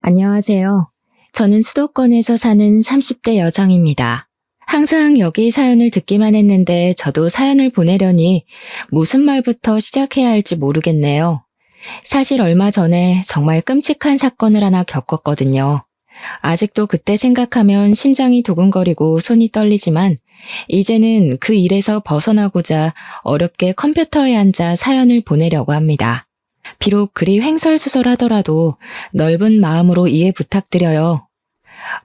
안녕하세요. 저는 수도권에서 사는 30대 여성입니다. 항상 여기 사연을 듣기만 했는데 저도 사연을 보내려니 무슨 말부터 시작해야 할지 모르겠네요. 사실 얼마 전에 정말 끔찍한 사건을 하나 겪었거든요. 아직도 그때 생각하면 심장이 두근거리고 손이 떨리지만 이제는 그 일에서 벗어나고자 어렵게 컴퓨터에 앉아 사연을 보내려고 합니다. 비록 글이 횡설수설하더라도 넓은 마음으로 이해 부탁드려요.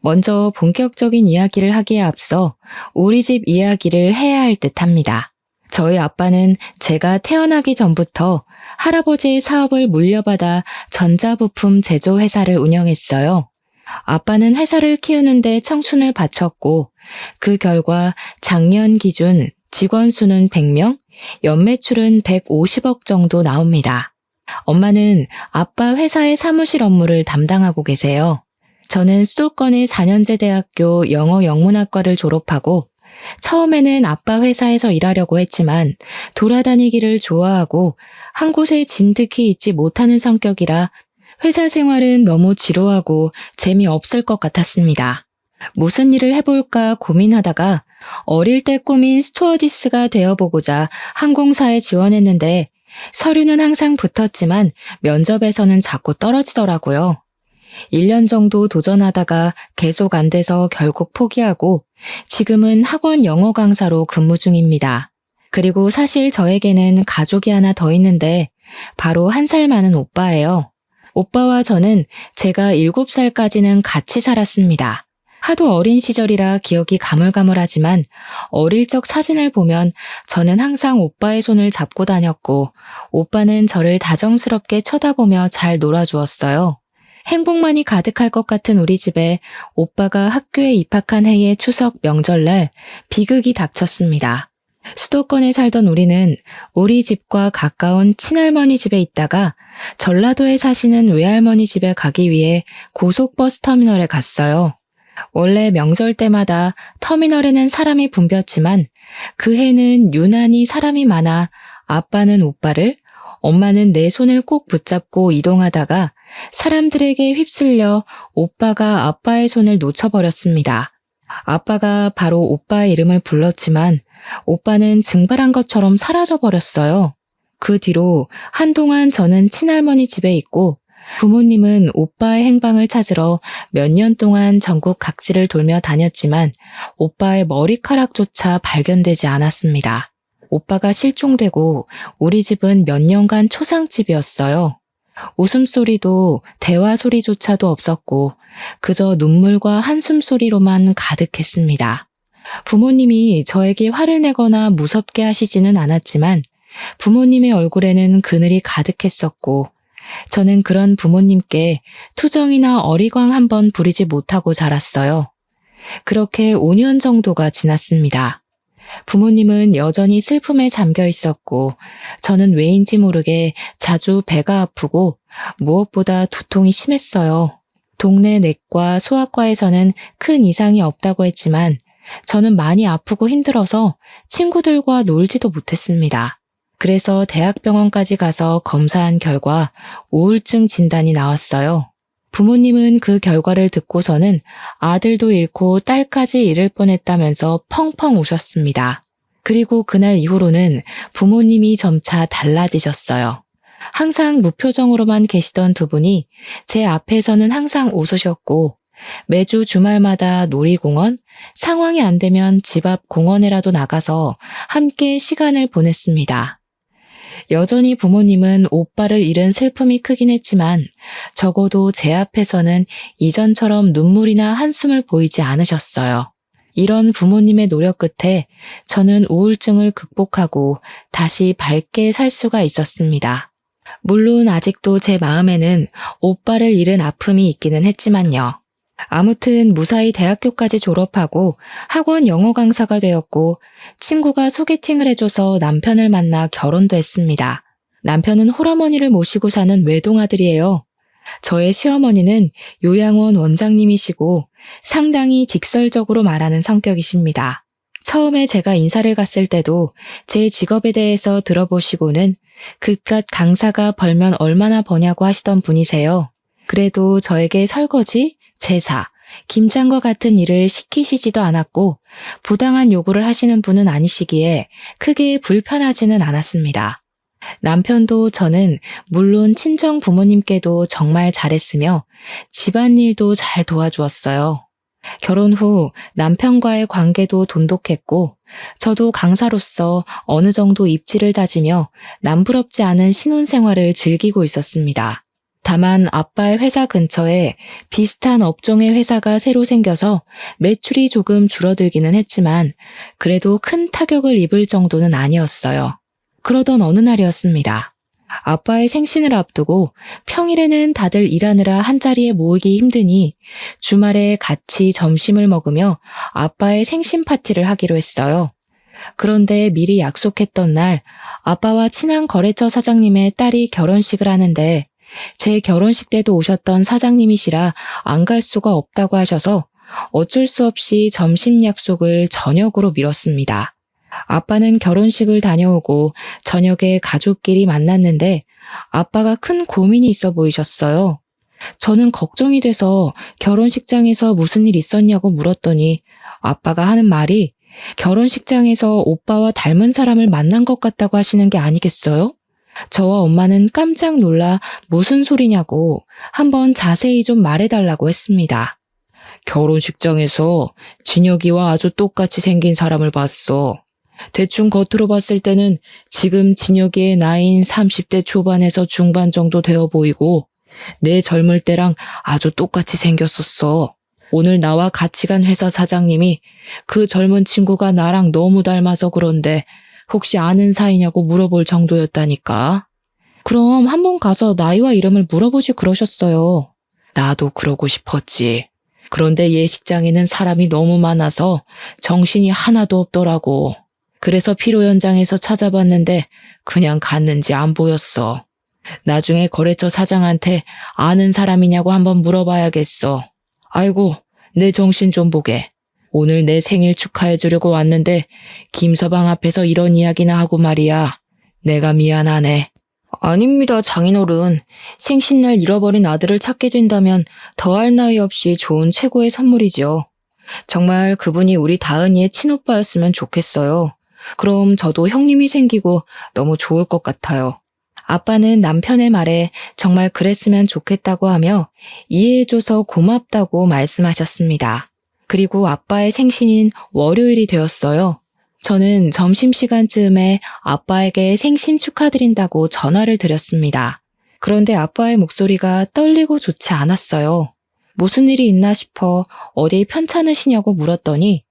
먼저 본격적인 이야기를 하기에 앞서 우리 집 이야기를 해야 할 듯합니다. 저희 아빠는 제가 태어나기 전부터 할아버지의 사업을 물려받아 전자부품 제조 회사를 운영했어요. 아빠는 회사를 키우는데 청춘을 바쳤고 그 결과 작년 기준 직원 수는 100명, 연매출은 150억 정도 나옵니다. 엄마는 아빠 회사의 사무실 업무를 담당하고 계세요. 저는 수도권의 4년제 대학교 영어 영문학과를 졸업하고 처음에는 아빠 회사에서 일하려고 했지만 돌아다니기를 좋아하고 한 곳에 진득히 있지 못하는 성격이라 회사 생활은 너무 지루하고 재미없을 것 같았습니다. 무슨 일을 해볼까 고민하다가 어릴 때 꿈인 스튜어디스가 되어보고자 항공사에 지원했는데 서류는 항상 붙었지만 면접에서는 자꾸 떨어지더라고요. 1년 정도 도전하다가 계속 안 돼서 결국 포기하고 지금은 학원 영어 강사로 근무 중입니다. 그리고 사실 저에게는 가족이 하나 더 있는데 바로 1살 많은 오빠예요. 오빠와 저는 제가 7살까지는 같이 살았습니다. 하도 어린 시절이라 기억이 가물가물하지만 어릴 적 사진을 보면 저는 항상 오빠의 손을 잡고 다녔고 오빠는 저를 다정스럽게 쳐다보며 잘 놀아주었어요. 행복만이 가득할 것 같은 우리 집에 오빠가 학교에 입학한 해의 추석 명절날 비극이 닥쳤습니다. 수도권에 살던 우리는 우리 집과 가까운 친할머니 집에 있다가 전라도에 사시는 외할머니 집에 가기 위해 고속버스 터미널에 갔어요. 원래 명절 때마다 터미널에는 사람이 붐볐지만 그 해는 유난히 사람이 많아 아빠는 오빠를, 엄마는 내 손을 꼭 붙잡고 이동하다가 사람들에게 휩쓸려 오빠가 아빠의 손을 놓쳐버렸습니다. 아빠가 바로 오빠의 이름을 불렀지만 오빠는 증발한 것처럼 사라져버렸어요. 그 뒤로 한동안 저는 친할머니 집에 있고 부모님은 오빠의 행방을 찾으러 몇 년 동안 전국 각지를 돌며 다녔지만 오빠의 머리카락조차 발견되지 않았습니다. 오빠가 실종되고 우리 집은 몇 년간 초상집이었어요. 웃음소리도 대화 소리조차도 없었고 그저 눈물과 한숨 소리로만 가득했습니다. 부모님이 저에게 화를 내거나 무섭게 하시지는 않았지만 부모님의 얼굴에는 그늘이 가득했었고 저는 그런 부모님께 투정이나 어리광 한번 부리지 못하고 자랐어요. 그렇게 5년 정도가 지났습니다. 부모님은 여전히 슬픔에 잠겨 있었고 저는 왜인지 모르게 자주 배가 아프고 무엇보다 두통이 심했어요. 동네 내과 소아과에서는 큰 이상이 없다고 했지만 저는 많이 아프고 힘들어서 친구들과 놀지도 못했습니다. 그래서 대학병원까지 가서 검사한 결과 우울증 진단이 나왔어요. 부모님은 그 결과를 듣고서는 아들도 잃고 딸까지 잃을 뻔했다면서 펑펑 우셨습니다. 그리고 그날 이후로는 부모님이 점차 달라지셨어요. 항상 무표정으로만 계시던 두 분이 제 앞에서는 항상 웃으셨고 매주 주말마다 놀이공원, 상황이 안 되면 집 앞 공원에라도 나가서 함께 시간을 보냈습니다. 여전히 부모님은 오빠를 잃은 슬픔이 크긴 했지만 적어도 제 앞에서는 이전처럼 눈물이나 한숨을 보이지 않으셨어요. 이런 부모님의 노력 끝에 저는 우울증을 극복하고 다시 밝게 살 수가 있었습니다. 물론 아직도 제 마음에는 오빠를 잃은 아픔이 있기는 했지만요. 아무튼 무사히 대학교까지 졸업하고 학원 영어 강사가 되었고 친구가 소개팅을 해줘서 남편을 만나 결혼도 했습니다. 남편은 홀어머니를 모시고 사는 외동아들이에요. 저의 시어머니는 요양원 원장님이시고 상당히 직설적으로 말하는 성격이십니다. 처음에 제가 인사를 갔을 때도 제 직업에 대해서 들어보시고는 그깟 강사가 벌면 얼마나 버냐고 하시던 분이세요. 그래도 저에게 설거지, 제사, 김장과 같은 일을 시키시지도 않았고 부당한 요구를 하시는 분은 아니시기에 크게 불편하지는 않았습니다. 남편도 저는 물론 친정 부모님께도 정말 잘했으며 집안일도 잘 도와주었어요. 결혼 후 남편과의 관계도 돈독했고 저도 강사로서 어느 정도 입지를 다지며 남부럽지 않은 신혼생활을 즐기고 있었습니다. 다만 아빠의 회사 근처에 비슷한 업종의 회사가 새로 생겨서 매출이 조금 줄어들기는 했지만 그래도 큰 타격을 입을 정도는 아니었어요. 그러던 어느 날이었습니다. 아빠의 생신을 앞두고 평일에는 다들 일하느라 한자리에 모이기 힘드니 주말에 같이 점심을 먹으며 아빠의 생신 파티를 하기로 했어요. 그런데 미리 약속했던 날 아빠와 친한 거래처 사장님의 딸이 결혼식을 하는데 제 결혼식 때도 오셨던 사장님이시라 안 갈 수가 없다고 하셔서 어쩔 수 없이 점심 약속을 저녁으로 미뤘습니다. 아빠는 결혼식을 다녀오고 저녁에 가족끼리 만났는데 아빠가 큰 고민이 있어 보이셨어요. 저는 걱정이 돼서 결혼식장에서 무슨 일 있었냐고 물었더니 아빠가 하는 말이 결혼식장에서 오빠와 닮은 사람을 만난 것 같다고 하시는 게 아니겠어요? 저와 엄마는 깜짝 놀라 무슨 소리냐고 한번 자세히 좀 말해달라고 했습니다. 결혼식장에서 진혁이와 아주 똑같이 생긴 사람을 봤어. 대충 겉으로 봤을 때는 지금 진혁이의 나이인 30대 초반에서 중반 정도 되어 보이고 내 젊을 때랑 아주 똑같이 생겼었어. 오늘 나와 같이 간 회사 사장님이 그 젊은 친구가 나랑 너무 닮아서 그런데 혹시 아는 사이냐고 물어볼 정도였다니까. 그럼 한번 가서 나이와 이름을 물어보지 그러셨어요. 나도 그러고 싶었지. 그런데 예식장에는 사람이 너무 많아서 정신이 하나도 없더라고. 그래서 피로 현장에서 찾아봤는데 그냥 갔는지 안 보였어. 나중에 거래처 사장한테 아는 사람이냐고 한번 물어봐야겠어. 아이고, 내 정신 좀 보게. 오늘 내 생일 축하해주려고 왔는데 김서방 앞에서 이런 이야기나 하고 말이야. 내가 미안하네. 아닙니다, 장인어른. 생신날 잃어버린 아들을 찾게 된다면 더할 나위 없이 좋은 최고의 선물이죠. 정말 그분이 우리 다은이의 친오빠였으면 좋겠어요. 그럼 저도 형님이 생기고 너무 좋을 것 같아요. 아빠는 남편의 말에 정말 그랬으면 좋겠다고 하며 이해해줘서 고맙다고 말씀하셨습니다. 그리고 아빠의 생신인 월요일이 되었어요. 저는 점심시간쯤에 아빠에게 생신 축하드린다고 전화를 드렸습니다. 그런데 아빠의 목소리가 떨리고 좋지 않았어요. 무슨 일이 있나 싶어 어디 편찮으시냐고 물었더니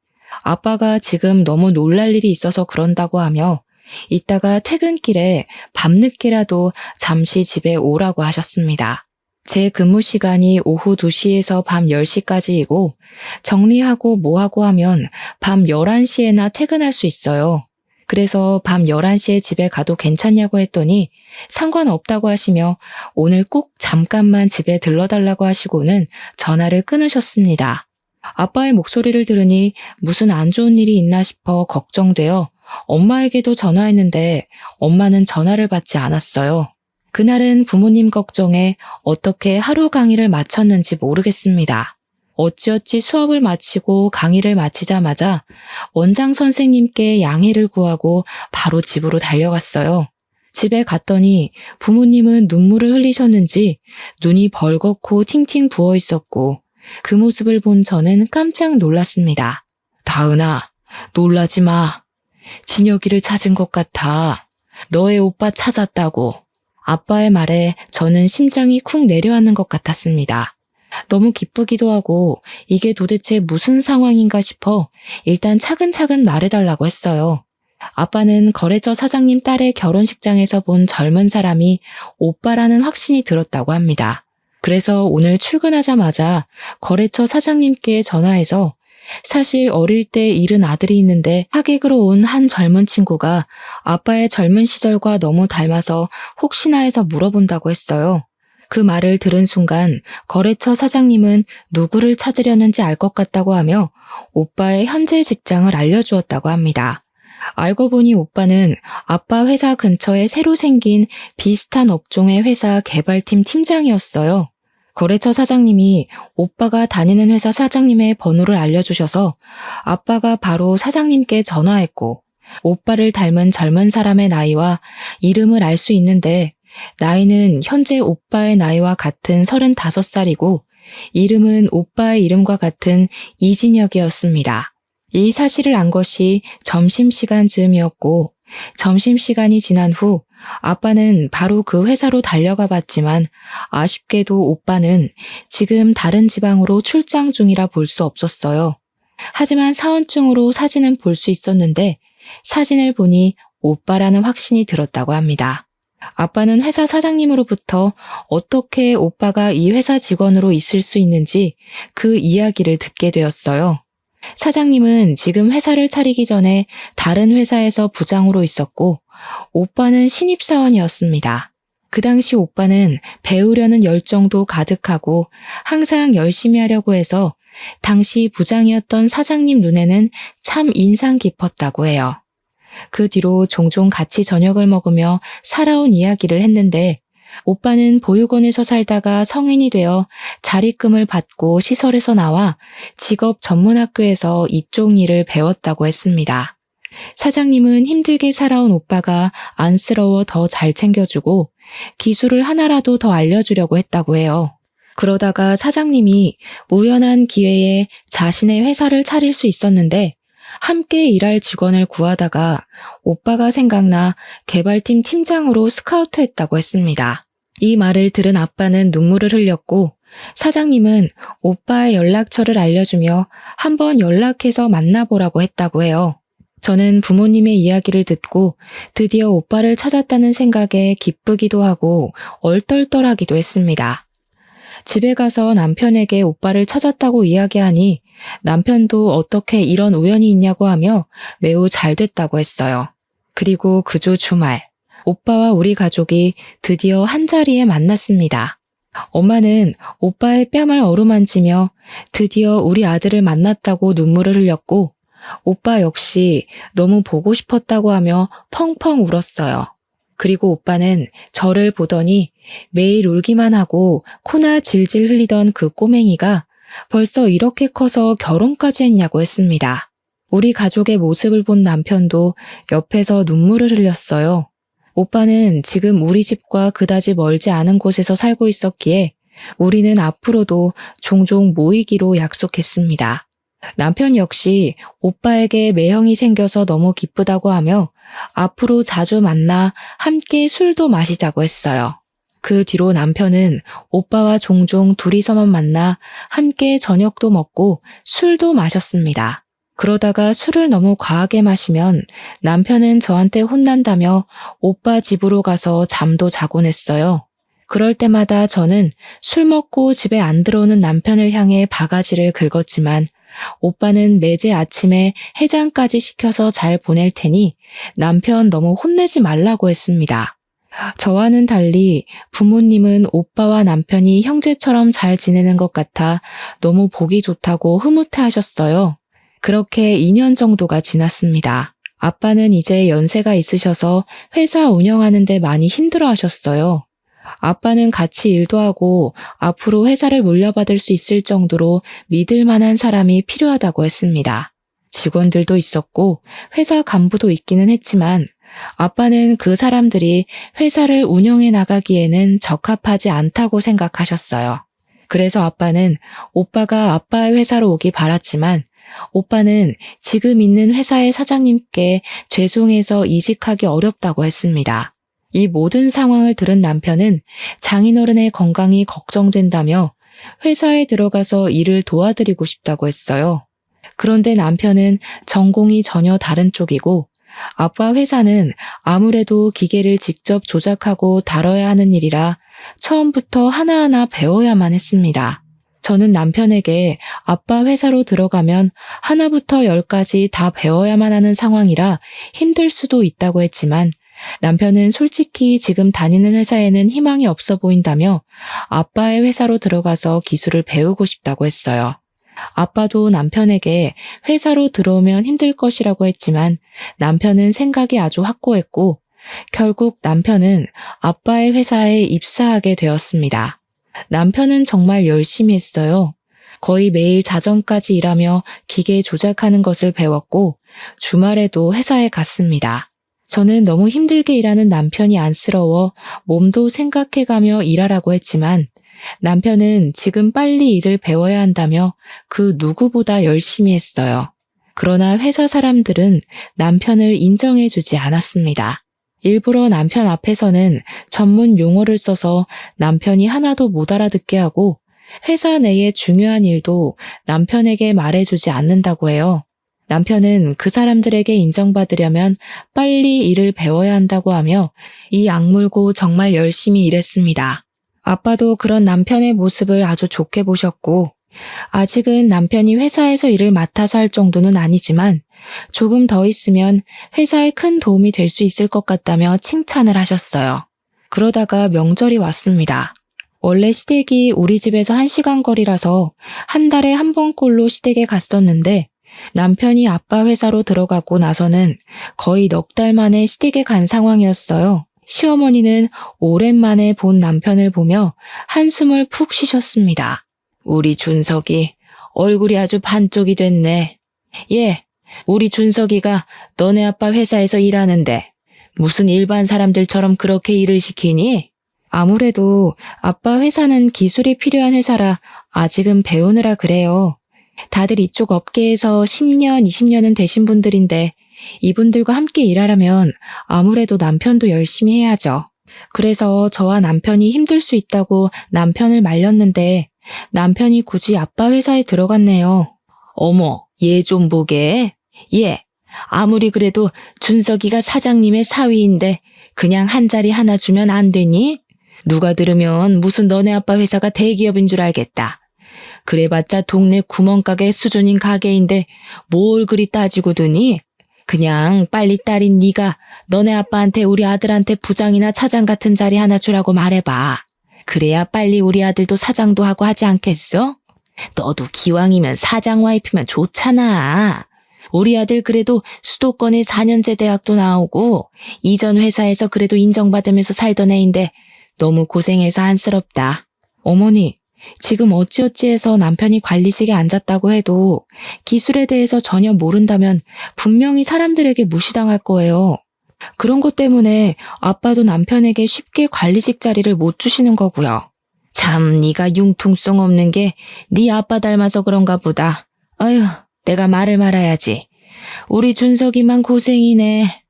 아빠가 지금 너무 놀랄 일이 있어서 그런다고 하며 이따가 퇴근길에 밤늦게라도 잠시 집에 오라고 하셨습니다. 제 근무 시간이 오후 2시에서 밤 10시까지이고 정리하고 뭐하고 하면 밤 11시에나 퇴근할 수 있어요. 그래서 밤 11시에 집에 가도 괜찮냐고 했더니 상관없다고 하시며 오늘 꼭 잠깐만 집에 들러달라고 하시고는 전화를 끊으셨습니다. 아빠의 목소리를 들으니 무슨 안 좋은 일이 있나 싶어 걱정되어 엄마에게도 전화했는데 엄마는 전화를 받지 않았어요. 그날은 부모님 걱정에 어떻게 하루 강의를 마쳤는지 모르겠습니다. 어찌어찌 수업을 마치고 강의를 마치자마자 원장 선생님께 양해를 구하고 바로 집으로 달려갔어요. 집에 갔더니 부모님은 눈물을 흘리셨는지 눈이 벌겋고 팅팅 부어 있었고 그 모습을 본 저는 깜짝 놀랐습니다. 다은아, 놀라지 마. 진혁이를 찾은 것 같아. 너의 오빠 찾았다고. 아빠의 말에 저는 심장이 쿵 내려앉는 것 같았습니다. 너무 기쁘기도 하고 이게 도대체 무슨 상황인가 싶어 일단 차근차근 말해달라고 했어요. 아빠는 거래처 사장님 딸의 결혼식장에서 본 젊은 사람이 오빠라는 확신이 들었다고 합니다. 그래서 오늘 출근하자마자 거래처 사장님께 전화해서 사실 어릴 때 잃은 아들이 있는데 하객으로 온 한 젊은 친구가 아빠의 젊은 시절과 너무 닮아서 혹시나 해서 물어본다고 했어요. 그 말을 들은 순간 거래처 사장님은 누구를 찾으려는지 알 것 같다고 하며 오빠의 현재 직장을 알려주었다고 합니다. 알고 보니 오빠는 아빠 회사 근처에 새로 생긴 비슷한 업종의 회사 개발팀 팀장이었어요. 거래처 사장님이 오빠가 다니는 회사 사장님의 번호를 알려주셔서 아빠가 바로 사장님께 전화했고 오빠를 닮은 젊은 사람의 나이와 이름을 알 수 있는데 나이는 현재 오빠의 나이와 같은 35살이고 이름은 오빠의 이름과 같은 이진혁이었습니다. 이 사실을 안 것이 점심시간 즈음이었고 점심시간이 지난 후 아빠는 바로 그 회사로 달려가 봤지만 아쉽게도 오빠는 지금 다른 지방으로 출장 중이라 볼 수 없었어요. 하지만 사원증으로 사진은 볼 수 있었는데 사진을 보니 오빠라는 확신이 들었다고 합니다. 아빠는 회사 사장님으로부터 어떻게 오빠가 이 회사 직원으로 있을 수 있는지 그 이야기를 듣게 되었어요. 사장님은 지금 회사를 차리기 전에 다른 회사에서 부장으로 있었고 오빠는 신입사원이었습니다. 그 당시 오빠는 배우려는 열정도 가득하고 항상 열심히 하려고 해서 당시 부장이었던 사장님 눈에는 참 인상 깊었다고 해요. 그 뒤로 종종 같이 저녁을 먹으며 살아온 이야기를 했는데 오빠는 보육원에서 살다가 성인이 되어 자립금을 받고 시설에서 나와 직업 전문학교에서 이쪽 일을 배웠다고 했습니다. 사장님은 힘들게 살아온 오빠가 안쓰러워 더 잘 챙겨주고 기술을 하나라도 더 알려주려고 했다고 해요. 그러다가 사장님이 우연한 기회에 자신의 회사를 차릴 수 있었는데 함께 일할 직원을 구하다가 오빠가 생각나 개발팀 팀장으로 스카우트했다고 했습니다. 이 말을 들은 아빠는 눈물을 흘렸고 사장님은 오빠의 연락처를 알려주며 한번 연락해서 만나보라고 했다고 해요. 저는 부모님의 이야기를 듣고 드디어 오빠를 찾았다는 생각에 기쁘기도 하고 얼떨떨하기도 했습니다. 집에 가서 남편에게 오빠를 찾았다고 이야기하니 남편도 어떻게 이런 우연이 있냐고 하며 매우 잘 됐다고 했어요. 그리고 그 주 주말, 오빠와 우리 가족이 드디어 한자리에 만났습니다. 엄마는 오빠의 뺨을 어루만지며 드디어 우리 아들을 만났다고 눈물을 흘렸고 오빠 역시 너무 보고 싶었다고 하며 펑펑 울었어요. 그리고 오빠는 저를 보더니 매일 울기만 하고 코나 질질 흘리던 그 꼬맹이가 벌써 이렇게 커서 결혼까지 했냐고 했습니다. 우리 가족의 모습을 본 남편도 옆에서 눈물을 흘렸어요. 오빠는 지금 우리 집과 그다지 멀지 않은 곳에서 살고 있었기에 우리는 앞으로도 종종 모이기로 약속했습니다. 남편 역시 오빠에게 매형이 생겨서 너무 기쁘다고 하며 앞으로 자주 만나 함께 술도 마시자고 했어요. 그 뒤로 남편은 오빠와 종종 둘이서만 만나 함께 저녁도 먹고 술도 마셨습니다. 그러다가 술을 너무 과하게 마시면 남편은 저한테 혼난다며 오빠 집으로 가서 잠도 자곤 했어요. 그럴 때마다 저는 술 먹고 집에 안 들어오는 남편을 향해 바가지를 긁었지만 오빠는 매제 아침에 해장까지 시켜서 잘 보낼 테니 남편 너무 혼내지 말라고 했습니다. 저와는 달리 부모님은 오빠와 남편이 형제처럼 잘 지내는 것 같아 너무 보기 좋다고 흐뭇해하셨어요. 그렇게 2년 정도가 지났습니다. 아빠는 이제 연세가 있으셔서 회사 운영하는데 많이 힘들어하셨어요. 아빠는 같이 일도 하고 앞으로 회사를 물려받을 수 있을 정도로 믿을 만한 사람이 필요하다고 했습니다. 직원들도 있었고 회사 간부도 있기는 했지만 아빠는 그 사람들이 회사를 운영해 나가기에는 적합하지 않다고 생각하셨어요. 그래서 아빠는 오빠가 아빠의 회사로 오기 바랐지만 오빠는 지금 있는 회사의 사장님께 죄송해서 이직하기 어렵다고 했습니다. 이 모든 상황을 들은 남편은 장인어른의 건강이 걱정된다며 회사에 들어가서 일을 도와드리고 싶다고 했어요. 그런데 남편은 전공이 전혀 다른 쪽이고 아빠 회사는 아무래도 기계를 직접 조작하고 다뤄야 하는 일이라 처음부터 하나하나 배워야만 했습니다. 저는 남편에게 아빠 회사로 들어가면 하나부터 10까지 다 배워야만 하는 상황이라 힘들 수도 있다고 했지만 남편은 솔직히 지금 다니는 회사에는 희망이 없어 보인다며 아빠의 회사로 들어가서 기술을 배우고 싶다고 했어요. 아빠도 남편에게 회사로 들어오면 힘들 것이라고 했지만 남편은 생각이 아주 확고했고 결국 남편은 아빠의 회사에 입사하게 되었습니다. 남편은 정말 열심히 했어요. 거의 매일 자정까지 일하며 기계 조작하는 것을 배웠고 주말에도 회사에 갔습니다. 저는 너무 힘들게 일하는 남편이 안쓰러워 몸도 생각해가며 일하라고 했지만 남편은 지금 빨리 일을 배워야 한다며 그 누구보다 열심히 했어요. 그러나 회사 사람들은 남편을 인정해주지 않았습니다. 일부러 남편 앞에서는 전문 용어를 써서 남편이 하나도 못 알아듣게 하고 회사 내의 중요한 일도 남편에게 말해주지 않는다고 해요. 남편은 그 사람들에게 인정받으려면 빨리 일을 배워야 한다고 하며 이 악물고 정말 열심히 일했습니다. 아빠도 그런 남편의 모습을 아주 좋게 보셨고 아직은 남편이 회사에서 일을 맡아서 할 정도는 아니지만 조금 더 있으면 회사에 큰 도움이 될 수 있을 것 같다며 칭찬을 하셨어요. 그러다가 명절이 왔습니다. 원래 시댁이 우리 집에서 1시간 거리라서 한 달에 한 번꼴로 시댁에 갔었는데 남편이 아빠 회사로 들어가고 나서는 거의 넉 달 만에 시댁에 간 상황이었어요. 시어머니는 오랜만에 본 남편을 보며 한숨을 푹 쉬셨습니다. 우리 준석이 얼굴이 아주 반쪽이 됐네. 예, 우리 준석이가 너네 아빠 회사에서 일하는데 무슨 일반 사람들처럼 그렇게 일을 시키니? 아무래도 아빠 회사는 기술이 필요한 회사라 아직은 배우느라 그래요. 다들 이쪽 업계에서 10년, 20년은 되신 분들인데 이분들과 함께 일하려면 아무래도 남편도 열심히 해야죠. 그래서 저와 남편이 힘들 수 있다고 남편을 말렸는데 남편이 굳이 아빠 회사에 들어갔네요. 어머, 얘 좀 보게. 얘, 아무리 그래도 준석이가 사장님의 사위인데 그냥 한 자리 하나 주면 안 되니? 누가 들으면 무슨 너네 아빠 회사가 대기업인 줄 알겠다. 그래봤자 동네 구멍가게 수준인 가게인데 뭘 그리 따지고 드니? 그냥 빨리 딸인 네가 너네 아빠한테 우리 아들한테 부장이나 차장 같은 자리 하나 주라고 말해봐. 그래야 빨리 우리 아들도 사장도 하고 하지 않겠어? 너도 기왕이면 사장 와이프면 좋잖아. 우리 아들 그래도 수도권에 4년제 대학도 나오고 이전 회사에서 그래도 인정받으면서 살던 애인데 너무 고생해서 안쓰럽다. 어머니, 지금 어찌어찌해서 남편이 관리직에 앉았다고 해도 기술에 대해서 전혀 모른다면 분명히 사람들에게 무시당할 거예요. 그런 것 때문에 아빠도 남편에게 쉽게 관리직 자리를 못 주시는 거고요. 참 네가 융통성 없는 게 네 아빠 닮아서 그런가 보다. 아휴, 내가 말을 말아야지. 우리 준석이만 고생이네.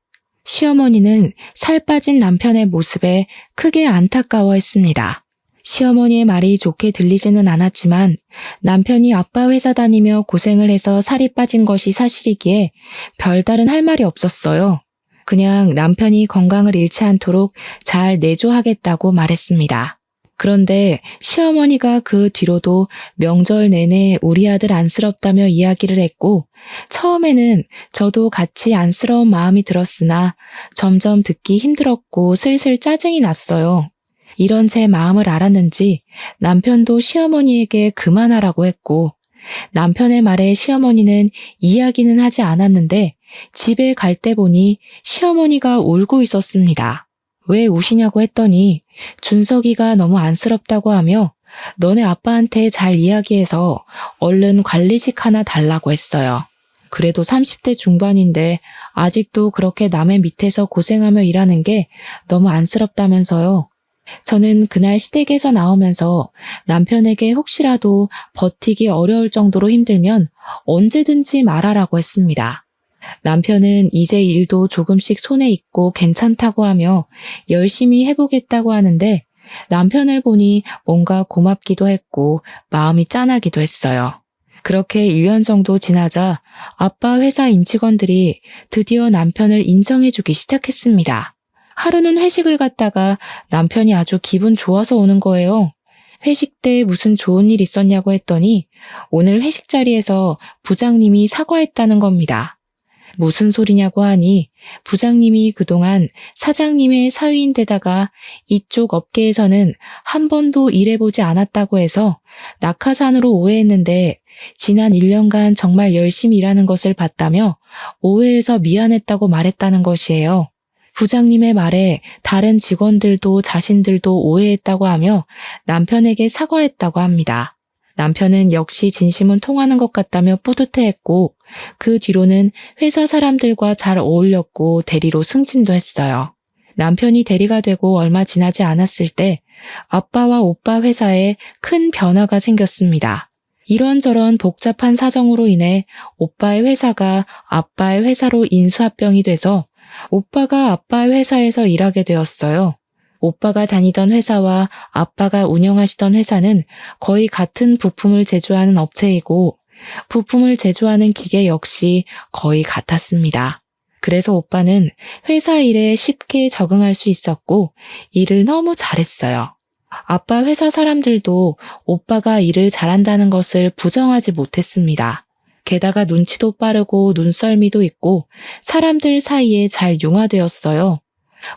시어머니는 살 빠진 남편의 모습에 크게 안타까워했습니다. 시어머니의 말이 좋게 들리지는 않았지만 남편이 아빠 회사 다니며 고생을 해서 살이 빠진 것이 사실이기에 별다른 할 말이 없었어요. 그냥 남편이 건강을 잃지 않도록 잘 내조하겠다고 말했습니다. 그런데 시어머니가 그 뒤로도 명절 내내 우리 아들 안쓰럽다며 이야기를 했고 처음에는 저도 같이 안쓰러운 마음이 들었으나 점점 듣기 힘들었고 슬슬 짜증이 났어요. 이런 제 마음을 알았는지 남편도 시어머니에게 그만하라고 했고 남편의 말에 시어머니는 이야기는 하지 않았는데 집에 갈 때 보니 시어머니가 울고 있었습니다. 왜 우시냐고 했더니 준석이가 너무 안쓰럽다고 하며 너네 아빠한테 잘 이야기해서 얼른 관리직 하나 달라고 했어요. 그래도 30대 중반인데 아직도 그렇게 남의 밑에서 고생하며 일하는 게 너무 안쓰럽다면서요. 저는 그날 시댁에서 나오면서 남편에게 혹시라도 버티기 어려울 정도로 힘들면 언제든지 말하라고 했습니다. 남편은 이제 일도 조금씩 손에 익고 괜찮다고 하며 열심히 해보겠다고 하는데 남편을 보니 뭔가 고맙기도 했고 마음이 짠하기도 했어요. 그렇게 1년 정도 지나자 아빠 회사 임직원들이 드디어 남편을 인정해주기 시작했습니다. 하루는 회식을 갔다가 남편이 아주 기분 좋아서 오는 거예요. 회식 때 무슨 좋은 일 있었냐고 했더니 오늘 회식 자리에서 부장님이 사과했다는 겁니다. 무슨 소리냐고 하니 부장님이 그동안 사장님의 사위인데다가 이쪽 업계에서는 한 번도 일해보지 않았다고 해서 낙하산으로 오해했는데 지난 1년간 정말 열심히 일하는 것을 봤다며 오해해서 미안했다고 말했다는 것이에요. 부장님의 말에 다른 직원들도 자신들도 오해했다고 하며 남편에게 사과했다고 합니다. 남편은 역시 진심은 통하는 것 같다며 뿌듯해했고 그 뒤로는 회사 사람들과 잘 어울렸고 대리로 승진도 했어요. 남편이 대리가 되고 얼마 지나지 않았을 때 아빠와 오빠 회사에 큰 변화가 생겼습니다. 이런저런 복잡한 사정으로 인해 오빠의 회사가 아빠의 회사로 인수합병이 돼서 오빠가 아빠의 회사에서 일하게 되었어요. 오빠가 다니던 회사와 아빠가 운영하시던 회사는 거의 같은 부품을 제조하는 업체이고 부품을 제조하는 기계 역시 거의 같았습니다. 그래서 오빠는 회사 일에 쉽게 적응할 수 있었고 일을 너무 잘했어요. 아빠 회사 사람들도 오빠가 일을 잘한다는 것을 부정하지 못했습니다. 게다가 눈치도 빠르고 눈썰미도 있고 사람들 사이에 잘 융화되었어요.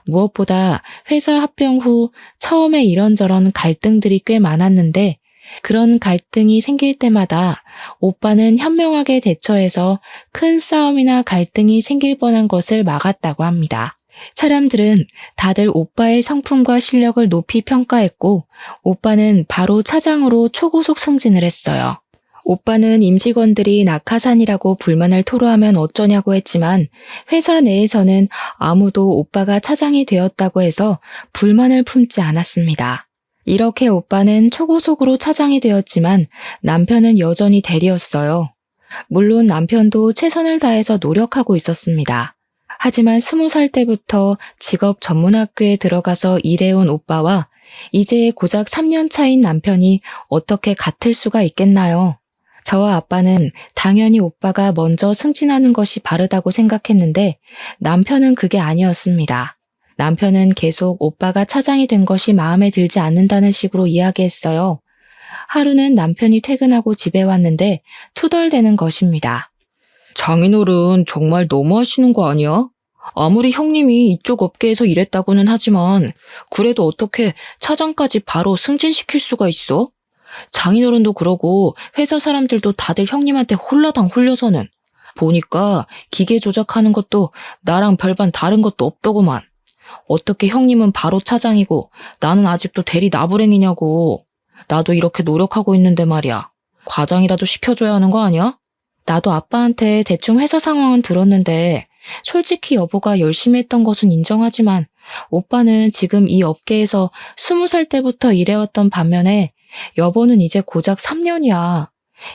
무엇보다 회사 합병 후 처음에 이런저런 갈등들이 꽤 많았는데 그런 갈등이 생길 때마다 오빠는 현명하게 대처해서 큰 싸움이나 갈등이 생길 뻔한 것을 막았다고 합니다. 사람들은 다들 오빠의 성품과 실력을 높이 평가했고 오빠는 바로 차장으로 초고속 승진을 했어요. 오빠는 임직원들이 낙하산이라고 불만을 토로하면 어쩌냐고 했지만 회사 내에서는 아무도 오빠가 차장이 되었다고 해서 불만을 품지 않았습니다. 이렇게 오빠는 초고속으로 차장이 되었지만 남편은 여전히 대리였어요. 물론 남편도 최선을 다해서 노력하고 있었습니다. 하지만 20살 때부터 직업 전문학교에 들어가서 일해온 오빠와 이제 고작 3년 차인 남편이 어떻게 같을 수가 있겠나요? 저와 아빠는 당연히 오빠가 먼저 승진하는 것이 바르다고 생각했는데 남편은 그게 아니었습니다. 남편은 계속 오빠가 차장이 된 것이 마음에 들지 않는다는 식으로 이야기했어요. 하루는 남편이 퇴근하고 집에 왔는데 투덜대는 것입니다. 장인어른 정말 너무하시는 거 아니야? 아무리 형님이 이쪽 업계에서 일했다고는 하지만 그래도 어떻게 차장까지 바로 승진시킬 수가 있어? 장인어른도 그러고 회사 사람들도 다들 형님한테 홀라당 홀려서는 보니까 기계 조작하는 것도 나랑 별반 다른 것도 없더구만. 어떻게 형님은 바로 차장이고 나는 아직도 대리 나부랭이냐고. 나도 이렇게 노력하고 있는데 말이야. 과장이라도 시켜줘야 하는 거 아니야? 나도 아빠한테 대충 회사 상황은 들었는데 솔직히 여보가 열심히 했던 것은 인정하지만 오빠는 지금 이 업계에서 20살 때부터 일해왔던 반면에 여보는 이제 고작 3년이야.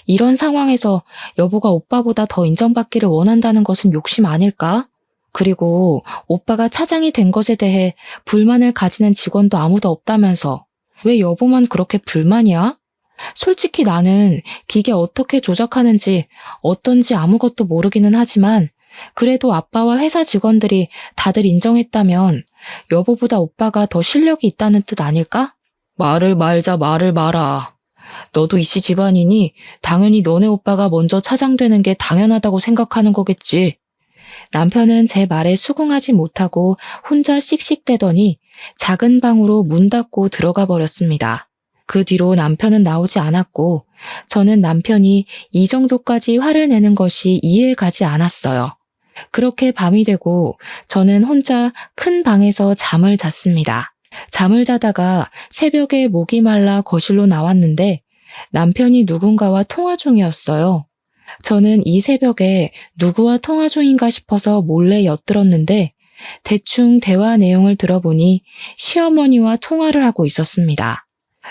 이런 상황에서 여보가 오빠보다 더 인정받기를 원한다는 것은 욕심 아닐까? 그리고 오빠가 차장이 된 것에 대해 불만을 가지는 직원도 아무도 없다면서 왜 여보만 그렇게 불만이야? 솔직히 나는 기계 어떻게 조작하는지 어떤지 아무것도 모르기는 하지만 그래도 아빠와 회사 직원들이 다들 인정했다면 여보보다 오빠가 더 실력이 있다는 뜻 아닐까? 말을 말자 말을 마라. 너도 이씨 집안이니 당연히 너네 오빠가 먼저 차장되는 게 당연하다고 생각하는 거겠지. 남편은 제 말에 수긍하지 못하고 혼자 씩씩대더니 작은 방으로 문 닫고 들어가 버렸습니다. 그 뒤로 남편은 나오지 않았고 저는 남편이 이 정도까지 화를 내는 것이 이해가지 않았어요. 그렇게 밤이 되고 저는 혼자 큰 방에서 잠을 잤습니다. 잠을 자다가 새벽에 목이 말라 거실로 나왔는데 남편이 누군가와 통화 중이었어요. 저는 이 새벽에 누구와 통화 중인가 싶어서 몰래 엿들었는데 대충 대화 내용을 들어보니 시어머니와 통화를 하고 있었습니다.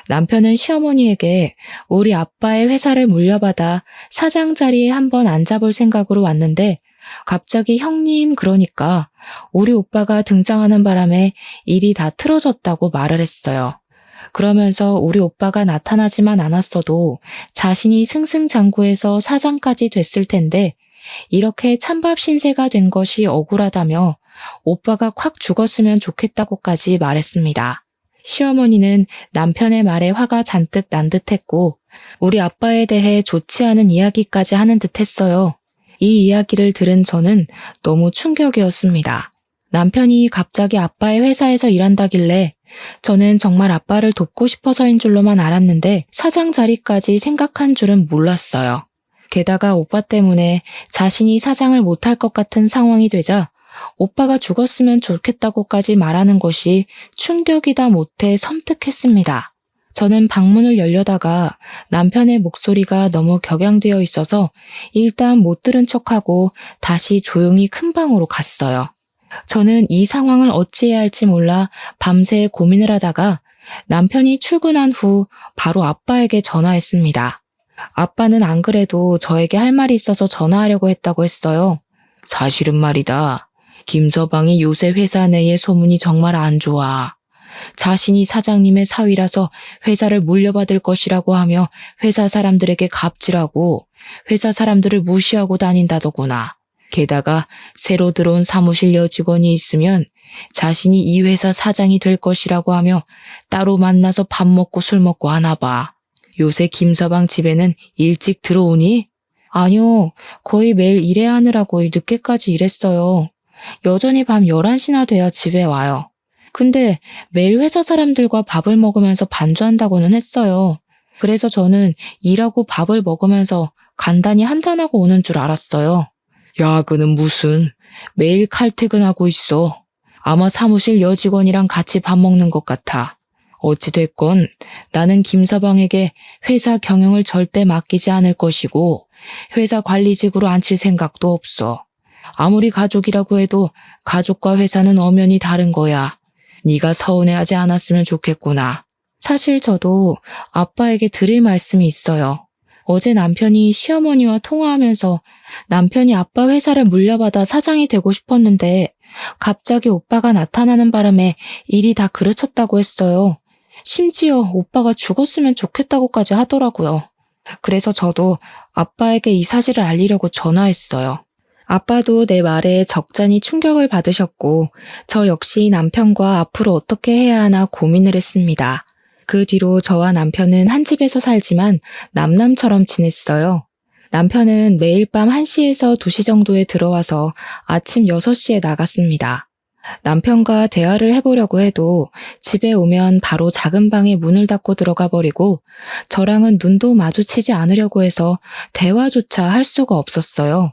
남편은 시어머니에게 우리 아빠의 회사를 물려받아 사장 자리에 한번 앉아볼 생각으로 왔는데 갑자기 형님 그러니까 우리 오빠가 등장하는 바람에 일이 다 틀어졌다고 말을 했어요. 그러면서 우리 오빠가 나타나지만 않았어도 자신이 승승장구해서 사장까지 됐을 텐데 이렇게 찬밥 신세가 된 것이 억울하다며 오빠가 콱 죽었으면 좋겠다고까지 말했습니다. 시어머니는 남편의 말에 화가 잔뜩 난 듯했고 우리 아빠에 대해 좋지 않은 이야기까지 하는 듯했어요. 이 이야기를 들은 저는 너무 충격이었습니다. 남편이 갑자기 아빠의 회사에서 일한다길래 저는 정말 아빠를 돕고 싶어서인 줄로만 알았는데 사장 자리까지 생각한 줄은 몰랐어요. 게다가 오빠 때문에 자신이 사장을 못할 것 같은 상황이 되자 오빠가 죽었으면 좋겠다고까지 말하는 것이 충격이다 못해 섬뜩했습니다. 저는 방문을 열려다가 남편의 목소리가 너무 격양되어 있어서 일단 못 들은 척하고 다시 조용히 큰 방으로 갔어요. 저는 이 상황을 어찌해야 할지 몰라 밤새 고민을 하다가 남편이 출근한 후 바로 아빠에게 전화했습니다. 아빠는 안 그래도 저에게 할 말이 있어서 전화하려고 했다고 했어요. 사실은 말이다. 김서방이 요새 회사 내의 소문이 정말 안 좋아. 자신이 사장님의 사위라서 회사를 물려받을 것이라고 하며 회사 사람들에게 갑질하고 회사 사람들을 무시하고 다닌다더구나. 게다가 새로 들어온 사무실 여직원이 있으면 자신이 이 회사 사장이 될 것이라고 하며 따로 만나서 밥 먹고 술 먹고 하나 봐. 요새 김서방 집에는 일찍 들어오니? 아니요, 거의 매일 일해야 하느라고 늦게까지 일했어요. 여전히 밤 11시나 돼야 집에 와요. 근데 매일 회사 사람들과 밥을 먹으면서 반주한다고는 했어요. 그래서 저는 일하고 밥을 먹으면서 간단히 한잔하고 오는 줄 알았어요. 야근은 무슨, 매일 칼퇴근하고 있어. 아마 사무실 여직원이랑 같이 밥 먹는 것 같아. 어찌됐건 나는 김서방에게 회사 경영을 절대 맡기지 않을 것이고 회사 관리직으로 앉힐 생각도 없어. 아무리 가족이라고 해도 가족과 회사는 엄연히 다른 거야. 네가 서운해하지 않았으면 좋겠구나. 사실 저도 아빠에게 드릴 말씀이 있어요. 어제 남편이 시어머니와 통화하면서 남편이 아빠 회사를 물려받아 사장이 되고 싶었는데 갑자기 오빠가 나타나는 바람에 일이 다 그르쳤다고 했어요. 심지어 오빠가 죽었으면 좋겠다고까지 하더라고요. 그래서 저도 아빠에게 이 사실을 알리려고 전화했어요. 아빠도 내 말에 적잖이 충격을 받으셨고 저 역시 남편과 앞으로 어떻게 해야 하나 고민을 했습니다. 그 뒤로 저와 남편은 한 집에서 살지만 남남처럼 지냈어요. 남편은 매일 밤 1시에서 2시 정도에 들어와서 아침 6시에 나갔습니다. 남편과 대화를 해보려고 해도 집에 오면 바로 작은 방에 문을 닫고 들어가 버리고 저랑은 눈도 마주치지 않으려고 해서 대화조차 할 수가 없었어요.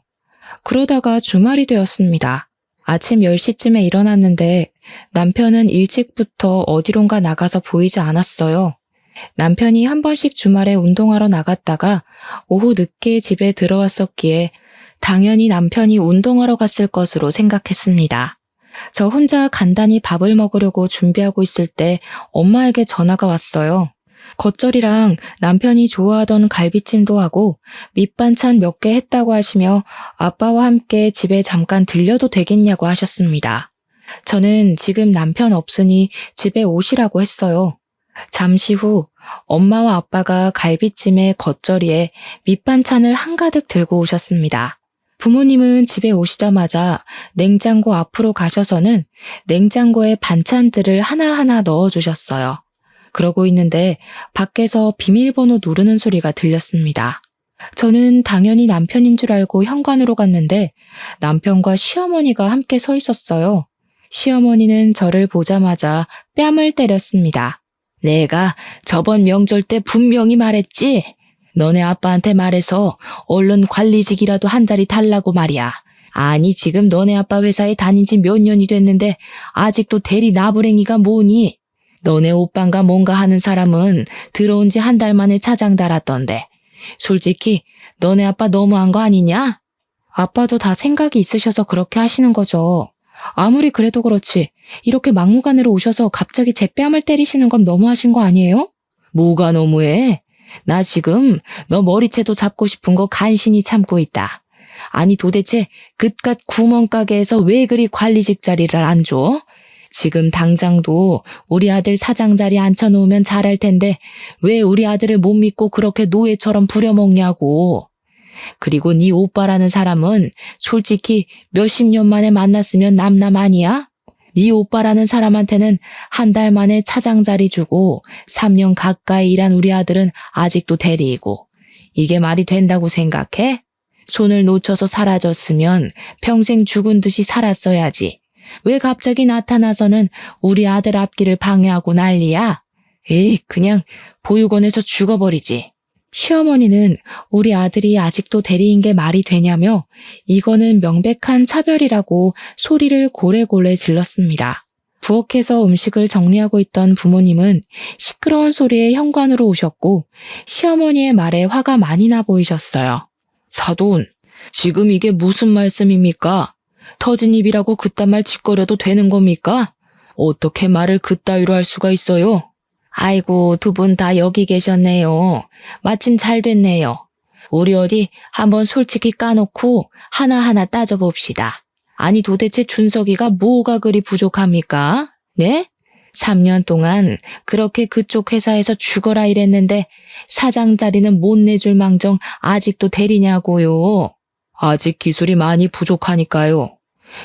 그러다가 주말이 되었습니다. 아침 10시쯤에 일어났는데 남편은 일찍부터 어디론가 나가서 보이지 않았어요. 남편이 한 번씩 주말에 운동하러 나갔다가 오후 늦게 집에 들어왔었기에 당연히 남편이 운동하러 갔을 것으로 생각했습니다. 저 혼자 간단히 밥을 먹으려고 준비하고 있을 때 엄마에게 전화가 왔어요. 겉절이랑 남편이 좋아하던 갈비찜도 하고 밑반찬 몇 개 했다고 하시며 아빠와 함께 집에 잠깐 들려도 되겠냐고 하셨습니다. 저는 지금 남편 없으니 집에 오시라고 했어요. 잠시 후 엄마와 아빠가 갈비찜에 겉절이에 밑반찬을 한가득 들고 오셨습니다. 부모님은 집에 오시자마자 냉장고 앞으로 가셔서는 냉장고에 반찬들을 하나하나 넣어주셨어요. 그러고 있는데 밖에서 비밀번호 누르는 소리가 들렸습니다. 저는 당연히 남편인 줄 알고 현관으로 갔는데 남편과 시어머니가 함께 서 있었어요. 시어머니는 저를 보자마자 뺨을 때렸습니다. 내가 저번 명절 때 분명히 말했지? 너네 아빠한테 말해서 얼른 관리직이라도 한 자리 달라고 말이야. 아니 지금 너네 아빠 회사에 다닌 지 몇 년이 됐는데 아직도 대리 나부랭이가 뭐니? 너네 오빠인가 뭔가 하는 사람은 들어온 지 한 달 만에 차장 달았던데. 솔직히 너네 아빠 너무한 거 아니냐? 아빠도 다 생각이 있으셔서 그렇게 하시는 거죠. 아무리 그래도 그렇지 이렇게 막무가내로 오셔서 갑자기 제 뺨을 때리시는 건 너무하신 거 아니에요? 뭐가 너무해? 나 지금 너 머리채도 잡고 싶은 거 간신히 참고 있다. 아니 도대체 그깟 구멍가게에서 왜 그리 관리직 자리를 안 줘? 지금 당장도 우리 아들 사장 자리에 앉혀놓으면 잘할 텐데 왜 우리 아들을 못 믿고 그렇게 노예처럼 부려먹냐고. 그리고 네 오빠라는 사람은 솔직히 몇십 년 만에 만났으면 남남 아니야? 네 오빠라는 사람한테는 한 달 만에 차장 자리 주고 3년 가까이 일한 우리 아들은 아직도 대리이고. 이게 말이 된다고 생각해? 손을 놓쳐서 사라졌으면 평생 죽은 듯이 살았어야지. 왜 갑자기 나타나서는 우리 아들 앞길을 방해하고 난리야? 에이, 그냥 보육원에서 죽어버리지. 시어머니는 우리 아들이 아직도 대리인 게 말이 되냐며 이거는 명백한 차별이라고 소리를 고래고래 질렀습니다. 부엌에서 음식을 정리하고 있던 부모님은 시끄러운 소리에 현관으로 오셨고 시어머니의 말에 화가 많이 나 보이셨어요. 사돈, 지금 이게 무슨 말씀입니까? 터진 입이라고 그딴 말 짓거려도 되는 겁니까? 어떻게 말을 그따위로 할 수가 있어요? 아이고, 두 분 다 여기 계셨네요. 마침 잘 됐네요. 우리 어디 한번 솔직히 까놓고 하나하나 따져봅시다. 아니 도대체 준석이가 뭐가 그리 부족합니까? 네? 3년 동안 그렇게 그쪽 회사에서 죽어라 일했는데 사장 자리는 못 내줄 망정 아직도 대리냐고요. 아직 기술이 많이 부족하니까요.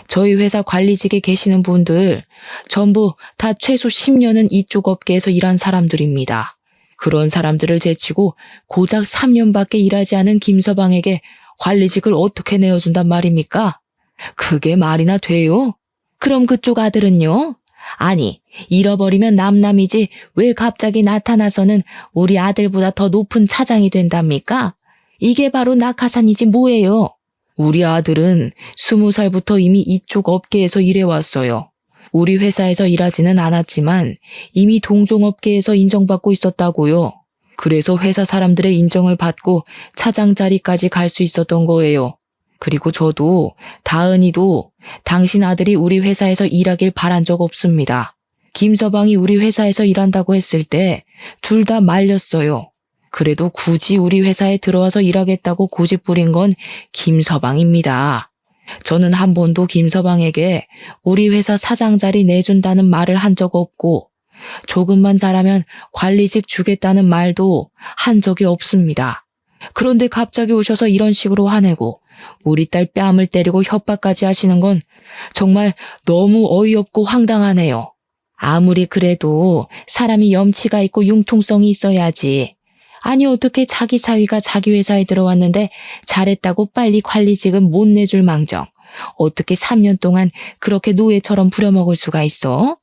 저희 회사 관리직에 계시는 분들 전부 다 최소 10년은 이쪽 업계에서 일한 사람들입니다. 그런 사람들을 제치고 고작 3년밖에 일하지 않은 김서방에게 관리직을 어떻게 내어준단 말입니까? 그게 말이나 돼요? 그럼 그쪽 아들은요? 아니, 잃어버리면 남남이지 왜 갑자기 나타나서는 우리 아들보다 더 높은 차장이 된답니까? 이게 바로 낙하산이지 뭐예요? 우리 아들은 20살부터 이미 이쪽 업계에서 일해왔어요. 우리 회사에서 일하지는 않았지만 이미 동종업계에서 인정받고 있었다고요. 그래서 회사 사람들의 인정을 받고 차장 자리까지 갈 수 있었던 거예요. 그리고 저도, 다은이도 당신 아들이 우리 회사에서 일하길 바란 적 없습니다. 김서방이 우리 회사에서 일한다고 했을 때 둘 다 말렸어요. 그래도 굳이 우리 회사에 들어와서 일하겠다고 고집 부린 건 김서방입니다. 저는 한 번도 김서방에게 우리 회사 사장 자리 내준다는 말을 한 적 없고 조금만 잘하면 관리직 주겠다는 말도 한 적이 없습니다. 그런데 갑자기 오셔서 이런 식으로 화내고 우리 딸 뺨을 때리고 협박까지 하시는 건 정말 너무 어이없고 황당하네요. 아무리 그래도 사람이 염치가 있고 융통성이 있어야지. 아니 어떻게 자기 사위가 자기 회사에 들어왔는데 잘했다고 빨리 관리직은 못 내줄 망정. 어떻게 3년 동안 그렇게 노예처럼 부려먹을 수가 있어?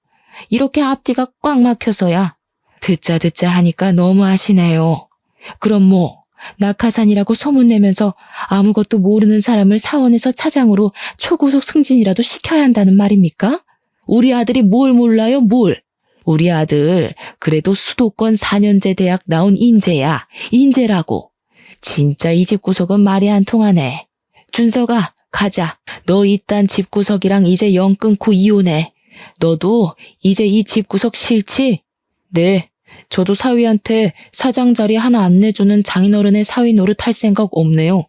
이렇게 앞뒤가 꽉 막혀서야. 듣자 하니까 너무하시네요. 그럼 뭐 낙하산이라고 소문내면서 아무것도 모르는 사람을 사원에서 차장으로 초고속 승진이라도 시켜야 한다는 말입니까? 우리 아들이 뭘 몰라요, 뭘? 우리 아들 그래도 수도권 4년제 대학 나온 인재야. 인재라고. 진짜 이 집구석은 말이 안 통하네. 준석아, 가자. 너 이딴 집구석이랑 이제 영 끊고 이혼해. 너도 이제 이 집구석 싫지? 네. 저도 사위한테 사장 자리 하나 안 내주는 장인어른의 사위 노릇 할 생각 없네요.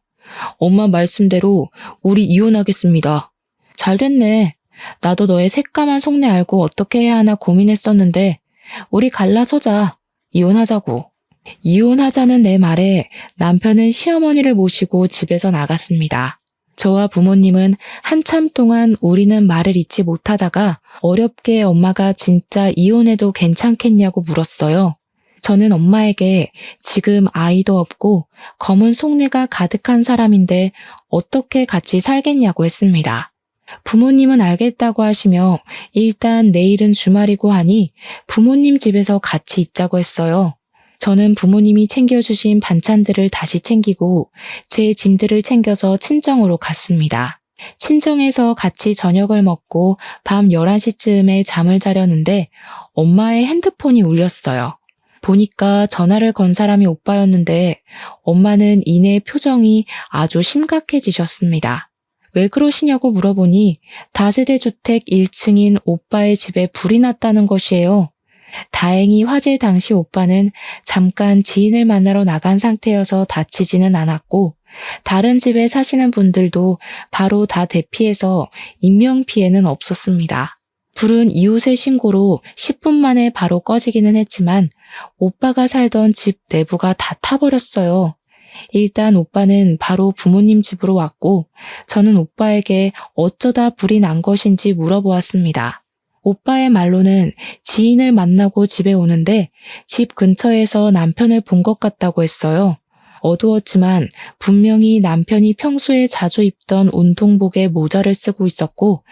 엄마 말씀대로 우리 이혼하겠습니다. 잘 됐네. 나도 너의 새까만 속내 알고 어떻게 해야 하나 고민했었는데 우리 갈라서자. 이혼하자고. 이혼하자는 내 말에 남편은 시어머니를 모시고 집에서 나갔습니다. 저와 부모님은 한참 동안 우리는 말을 잇지 못하다가 어렵게 엄마가 진짜 이혼해도 괜찮겠냐고 물었어요. 저는 엄마에게 지금 아이도 없고 검은 속내가 가득한 사람인데 어떻게 같이 살겠냐고 했습니다. 부모님은 알겠다고 하시며 일단 내일은 주말이고 하니 부모님 집에서 같이 있자고 했어요. 저는 부모님이 챙겨주신 반찬들을 다시 챙기고 제 짐들을 챙겨서 친정으로 갔습니다. 친정에서 같이 저녁을 먹고 밤 11시쯤에 잠을 자려는데 엄마의 핸드폰이 울렸어요. 보니까 전화를 건 사람이 오빠였는데 엄마는 이내 표정이 아주 심각해지셨습니다. 왜 그러시냐고 물어보니 다세대 주택 1층인 오빠의 집에 불이 났다는 것이에요. 다행히 화재 당시 오빠는 잠깐 지인을 만나러 나간 상태여서 다치지는 않았고 다른 집에 사시는 분들도 바로 다 대피해서 인명피해는 없었습니다. 불은 이웃의 신고로 10분 만에 바로 꺼지기는 했지만 오빠가 살던 집 내부가 다 타버렸어요. 일단 오빠는 바로 부모님 집으로 왔고 저는 오빠에게 어쩌다 불이 난 것인지 물어보았습니다. 오빠의 말로는 지인을 만나고 집에 오는데 집 근처에서 남편을 본 것 같다고 했어요. 어두웠지만 분명히 남편이 평소에 자주 입던 운동복에 모자를 쓰고 있었고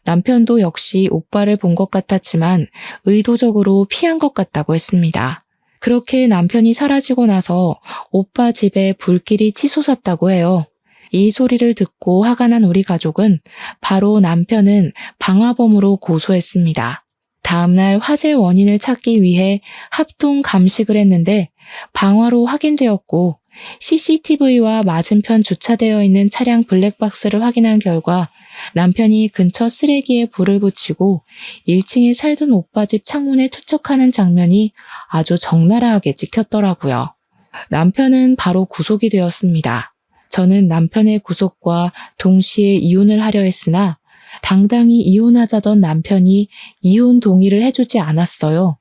남편도 역시 오빠를 본 것 같았지만 의도적으로 피한 것 같다고 했습니다. 그렇게 남편이 사라지고 나서 오빠 집에 불길이 치솟았다고 해요. 이 소리를 듣고 화가 난 우리 가족은 바로 남편은 방화범으로 고소했습니다. 다음날 화재 원인을 찾기 위해 합동 감식을 했는데 방화로 확인되었고 CCTV와 맞은편 주차되어 있는 차량 블랙박스를 확인한 결과 남편이 근처 쓰레기에 불을 붙이고 1층에 살던 오빠 집 창문에 투척하는 장면이 아주 적나라하게 찍혔더라고요. 남편은 바로 구속이 되었습니다. 저는 남편의 구속과 동시에 이혼을 하려 했으나 당당히 이혼하자던 남편이 이혼 동의를 해주지 않았어요.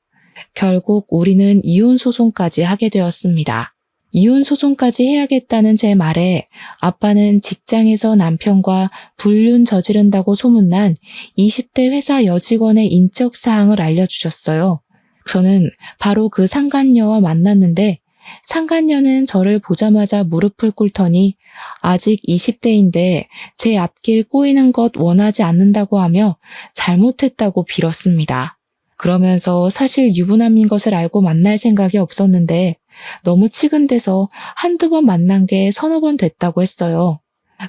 결국 우리는 이혼 소송까지 하게 되었습니다. 이혼 소송까지 해야겠다는 제 말에 아빠는 직장에서 남편과 불륜 저지른다고 소문난 20대 회사 여직원의 인적 사항을 알려주셨어요. 저는 바로 그 상간녀와 만났는데 상간녀는 저를 보자마자 무릎을 꿇더니 아직 20대인데 제 앞길 꼬이는 것 원하지 않는다고 하며 잘못했다고 빌었습니다. 그러면서 사실 유부남인 것을 알고 만날 생각이 없었는데 너무 치근대서 한두 번 만난 게 서너 번 됐다고 했어요.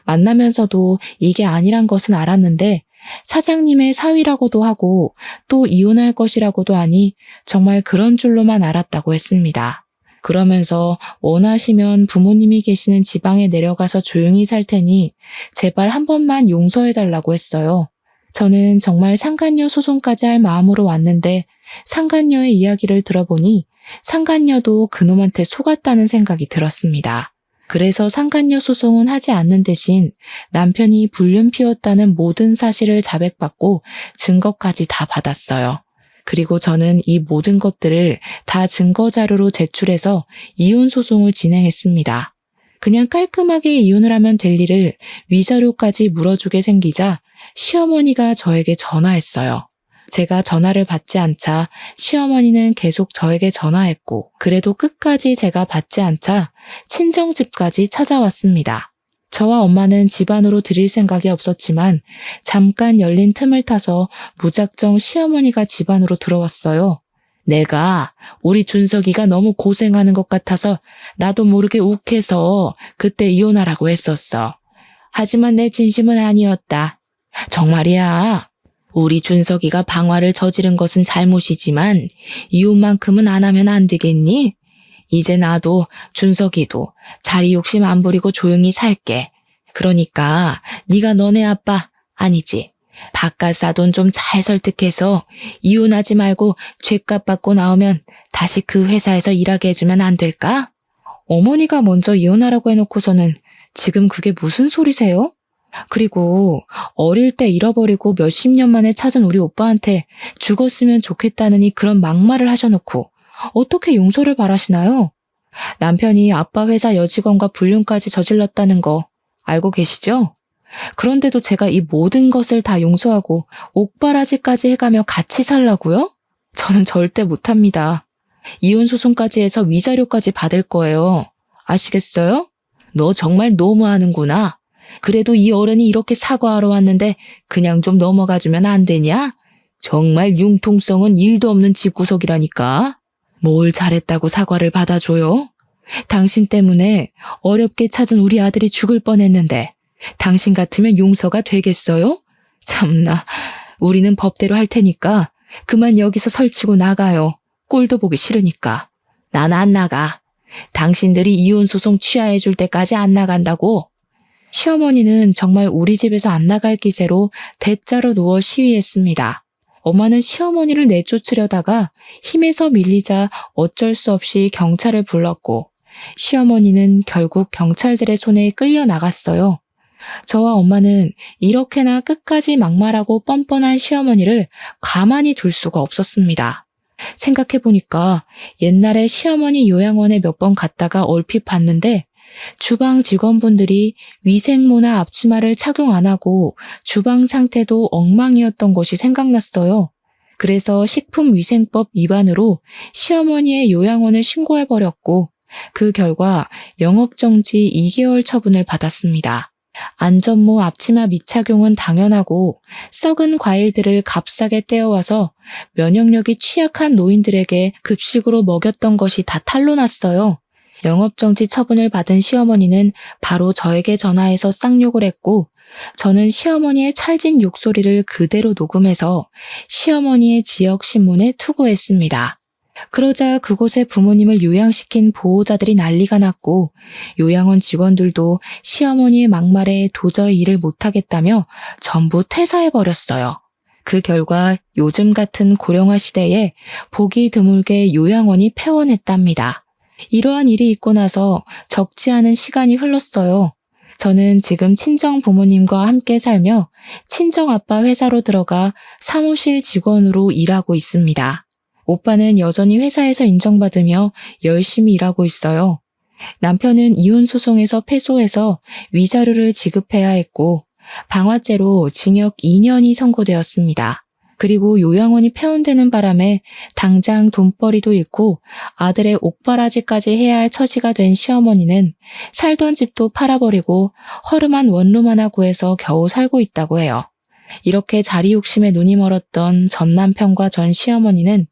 만나면서도 이게 아니란 것은 알았는데 사장님의 사위라고도 하고 또 이혼할 것이라고도 하니 정말 그런 줄로만 알았다고 했습니다. 그러면서 원하시면 부모님이 계시는 지방에 내려가서 조용히 살 테니 제발 한 번만 용서해달라고 했어요. 저는 정말 상간녀 소송까지 할 마음으로 왔는데 상간녀의 이야기를 들어보니 상간녀도 그놈한테 속았다는 생각이 들었습니다. 그래서 상간녀 소송은 하지 않는 대신 남편이 불륜 피웠다는 모든 사실을 자백받고 증거까지 다 받았어요. 그리고 저는 이 모든 것들을 다 증거 자료로 제출해서 이혼 소송을 진행했습니다. 그냥 깔끔하게 이혼을 하면 될 일을 위자료까지 물어주게 생기자 시어머니가 저에게 전화했어요. 제가 전화를 받지 않자 시어머니는 계속 저에게 전화했고 그래도 끝까지 제가 받지 않자 친정집까지 찾아왔습니다. 저와 엄마는 집안으로 들일 생각이 없었지만 잠깐 열린 틈을 타서 무작정 시어머니가 집안으로 들어왔어요. 내가 우리 준석이가 너무 고생하는 것 같아서 나도 모르게 욱해서 그때 이혼하라고 했었어. 하지만 내 진심은 아니었다. 정말이야. 우리 준석이가 방화를 저지른 것은 잘못이지만 이혼만큼은 안 하면 안 되겠니? 이제 나도 준석이도 자리 욕심 안 부리고 조용히 살게. 그러니까 네가 너네 아빠 아니지. 바깥 사돈 좀 잘 설득해서 이혼하지 말고 죗값 받고 나오면 다시 그 회사에서 일하게 해주면 안 될까? 어머니가 먼저 이혼하라고 해놓고서는 지금 그게 무슨 소리세요? 그리고 어릴 때 잃어버리고 몇십 년 만에 찾은 우리 오빠한테 죽었으면 좋겠다느니 그런 막말을 하셔놓고 어떻게 용서를 바라시나요? 남편이 아빠 회사 여직원과 불륜까지 저질렀다는 거 알고 계시죠? 그런데도 제가 이 모든 것을 다 용서하고 옥바라지까지 해가며 같이 살라고요? 저는 절대 못합니다. 이혼 소송까지 해서 위자료까지 받을 거예요. 아시겠어요? 너 정말 너무하는구나. 그래도 이 어른이 이렇게 사과하러 왔는데 그냥 좀 넘어가주면 안 되냐? 정말 융통성은 1도 없는 집구석이라니까. 뭘 잘했다고 사과를 받아줘요? 당신 때문에 어렵게 찾은 우리 아들이 죽을 뻔했는데 당신 같으면 용서가 되겠어요? 참나, 우리는 법대로 할 테니까 그만 여기서 설치고 나가요. 꼴도 보기 싫으니까. 난 안 나가. 당신들이 이혼 소송 취하해 줄 때까지 안 나간다고. 시어머니는 정말 우리 집에서 안 나갈 기세로 대자로 누워 시위했습니다. 엄마는 시어머니를 내쫓으려다가 힘에서 밀리자 어쩔 수 없이 경찰을 불렀고 시어머니는 결국 경찰들의 손에 끌려 나갔어요. 저와 엄마는 이렇게나 끝까지 막말하고 뻔뻔한 시어머니를 가만히 둘 수가 없었습니다. 생각해보니까 옛날에 시어머니 요양원에 몇 번 갔다가 얼핏 봤는데 주방 직원분들이 위생모나 앞치마를 착용 안 하고 주방 상태도 엉망이었던 것이 생각났어요. 그래서 식품위생법 위반으로 시어머니의 요양원을 신고해버렸고 그 결과 영업정지 2개월 처분을 받았습니다. 안전모 앞치마 미착용은 당연하고 썩은 과일들을 값싸게 떼어와서 면역력이 취약한 노인들에게 급식으로 먹였던 것이 다 탄로났어요. 영업정지 처분을 받은 시어머니는 바로 저에게 전화해서 쌍욕을 했고 저는 시어머니의 찰진 욕소리를 그대로 녹음해서 시어머니의 지역 신문에 투고했습니다. 그러자 그곳에 부모님을 요양시킨 보호자들이 난리가 났고 요양원 직원들도 시어머니의 막말에 도저히 일을 못하겠다며 전부 퇴사해버렸어요. 그 결과 요즘 같은 고령화 시대에 보기 드물게 요양원이 폐원했답니다. 이러한 일이 있고 나서 적지 않은 시간이 흘렀어요. 저는 지금 친정 부모님과 함께 살며 친정 아빠 회사로 들어가 사무실 직원으로 일하고 있습니다. 오빠는 여전히 회사에서 인정받으며 열심히 일하고 있어요. 남편은 이혼 소송에서 패소해서 위자료를 지급해야 했고 방화죄로 징역 2년이 선고되었습니다. 그리고 요양원이 폐원되는 바람에 당장 돈벌이도 잃고 아들의 옥바라지까지 해야 할 처지가 된 시어머니는 살던 집도 팔아버리고 허름한 원룸 하나 구해서 겨우 살고 있다고 해요. 이렇게 자리 욕심에 눈이 멀었던 전 남편과 전 시어머니는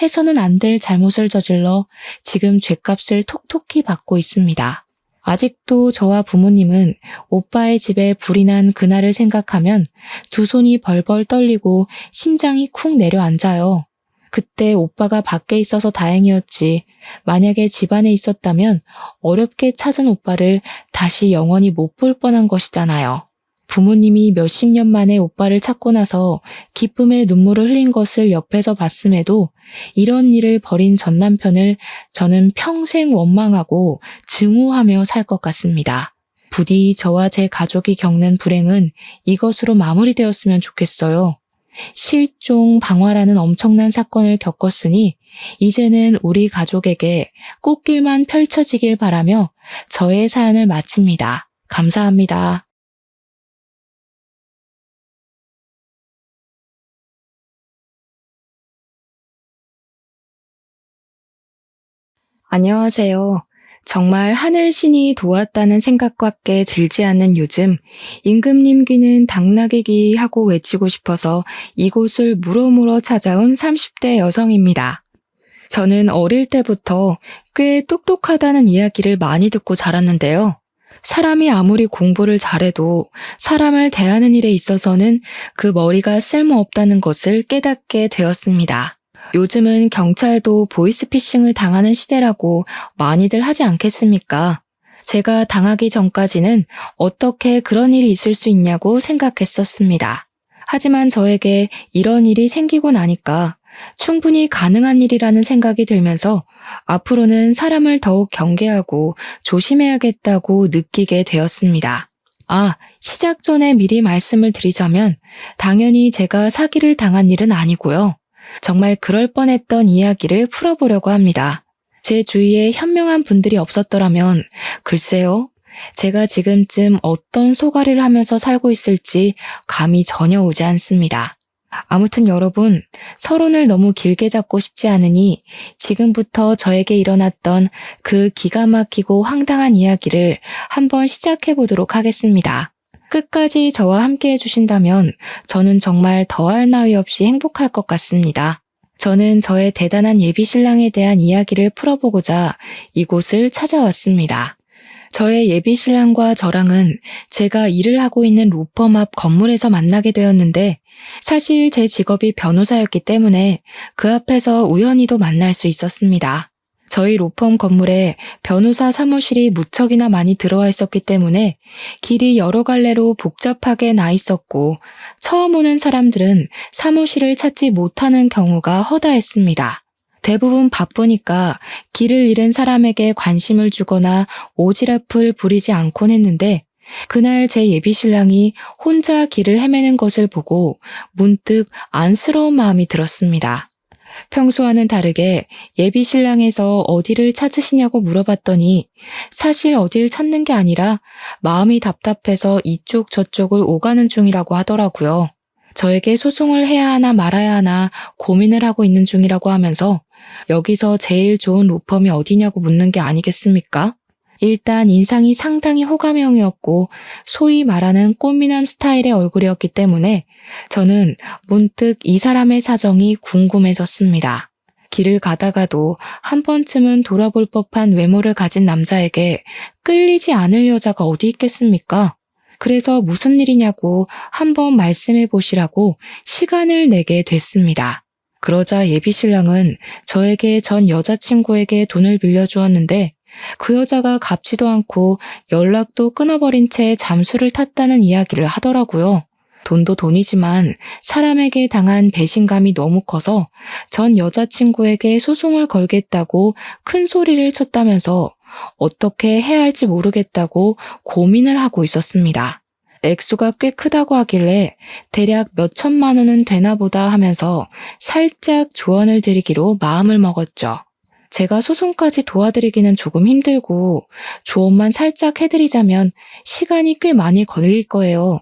해서는 안 될 잘못을 저질러 지금 죗값을 톡톡히 받고 있습니다. 아직도 저와 부모님은 오빠의 집에 불이 난 그날을 생각하면 두 손이 벌벌 떨리고 심장이 쿵 내려앉아요. 그때 오빠가 밖에 있어서 다행이었지. 만약에 집안에 있었다면 어렵게 찾은 오빠를 다시 영원히 못 볼 뻔한 것이잖아요. 부모님이 몇십 년 만에 오빠를 찾고 나서 기쁨의 눈물을 흘린 것을 옆에서 봤음에도 이런 일을 벌인 전 남편을 저는 평생 원망하고 증오하며 살 것 같습니다. 부디 저와 제 가족이 겪는 불행은 이것으로 마무리되었으면 좋겠어요. 실종, 방화라는 엄청난 사건을 겪었으니 이제는 우리 가족에게 꽃길만 펼쳐지길 바라며 저의 사연을 마칩니다. 감사합니다. 안녕하세요. 정말 하늘신이 도왔다는 생각밖에 들지 않는 요즘 임금님 귀는 당나귀 귀 하고 외치고 싶어서 이곳을 물어물어 찾아온 30대 여성입니다. 저는 어릴 때부터 꽤 똑똑하다는 이야기를 많이 듣고 자랐는데요. 사람이 아무리 공부를 잘해도 사람을 대하는 일에 있어서는 그 머리가 쓸모없다는 것을 깨닫게 되었습니다. 요즘은 경찰도 보이스피싱을 당하는 시대라고 많이들 하지 않겠습니까? 제가 당하기 전까지는 어떻게 그런 일이 있을 수 있냐고 생각했었습니다. 하지만 저에게 이런 일이 생기고 나니까 충분히 가능한 일이라는 생각이 들면서 앞으로는 사람을 더욱 경계하고 조심해야겠다고 느끼게 되었습니다. 시작 전에 미리 말씀을 드리자면 당연히 제가 사기를 당한 일은 아니고요. 정말 그럴 뻔했던 이야기를 풀어보려고 합니다. 제 주위에 현명한 분들이 없었더라면 글쎄요, 제가 지금쯤 어떤 소가리를 하면서 살고 있을지 감이 전혀 오지 않습니다. 아무튼 여러분, 서론을 너무 길게 잡고 싶지 않으니 지금부터 저에게 일어났던 그 기가 막히고 황당한 이야기를 한번 시작해 보도록 하겠습니다. 끝까지 저와 함께 해주신다면 저는 정말 더할 나위 없이 행복할 것 같습니다. 저는 저의 대단한 예비신랑에 대한 이야기를 풀어보고자 이곳을 찾아왔습니다. 저의 예비신랑과 저랑은 제가 일을 하고 있는 로펌 앞 건물에서 만나게 되었는데 사실 제 직업이 변호사였기 때문에 그 앞에서 우연히도 만날 수 있었습니다. 저희 로펌 건물에 변호사 사무실이 무척이나 많이 들어와 있었기 때문에 길이 여러 갈래로 복잡하게 나 있었고 처음 오는 사람들은 사무실을 찾지 못하는 경우가 허다했습니다. 대부분 바쁘니까 길을 잃은 사람에게 관심을 주거나 오지랖을 부리지 않곤 했는데 그날 제 예비신랑이 혼자 길을 헤매는 것을 보고 문득 안쓰러운 마음이 들었습니다. 평소와는 다르게 예비신랑에서 어디를 찾으시냐고 물어봤더니 사실 어디를 찾는 게 아니라 마음이 답답해서 이쪽 저쪽을 오가는 중이라고 하더라고요. 저에게 소송을 해야 하나 말아야 하나 고민을 하고 있는 중이라고 하면서 여기서 제일 좋은 로펌이 어디냐고 묻는 게 아니겠습니까? 일단 인상이 상당히 호감형이었고 소위 말하는 꽃미남 스타일의 얼굴이었기 때문에 저는 문득 이 사람의 사정이 궁금해졌습니다. 길을 가다가도 한 번쯤은 돌아볼 법한 외모를 가진 남자에게 끌리지 않을 여자가 어디 있겠습니까? 그래서 무슨 일이냐고 한번 말씀해 보시라고 시간을 내게 됐습니다. 그러자 예비신랑은 저에게 전 여자친구에게 돈을 빌려주었는데 그 여자가 갚지도 않고 연락도 끊어버린 채 잠수를 탔다는 이야기를 하더라고요. 돈도 돈이지만 사람에게 당한 배신감이 너무 커서 전 여자친구에게 소송을 걸겠다고 큰 소리를 쳤다면서 어떻게 해야 할지 모르겠다고 고민을 하고 있었습니다. 액수가 꽤 크다고 하길래 대략 몇 천만 원은 되나 보다 하면서 살짝 조언을 드리기로 마음을 먹었죠. 제가 소송까지 도와드리기는 조금 힘들고 조언만 살짝 해드리자면 시간이 꽤 많이 걸릴 거예요.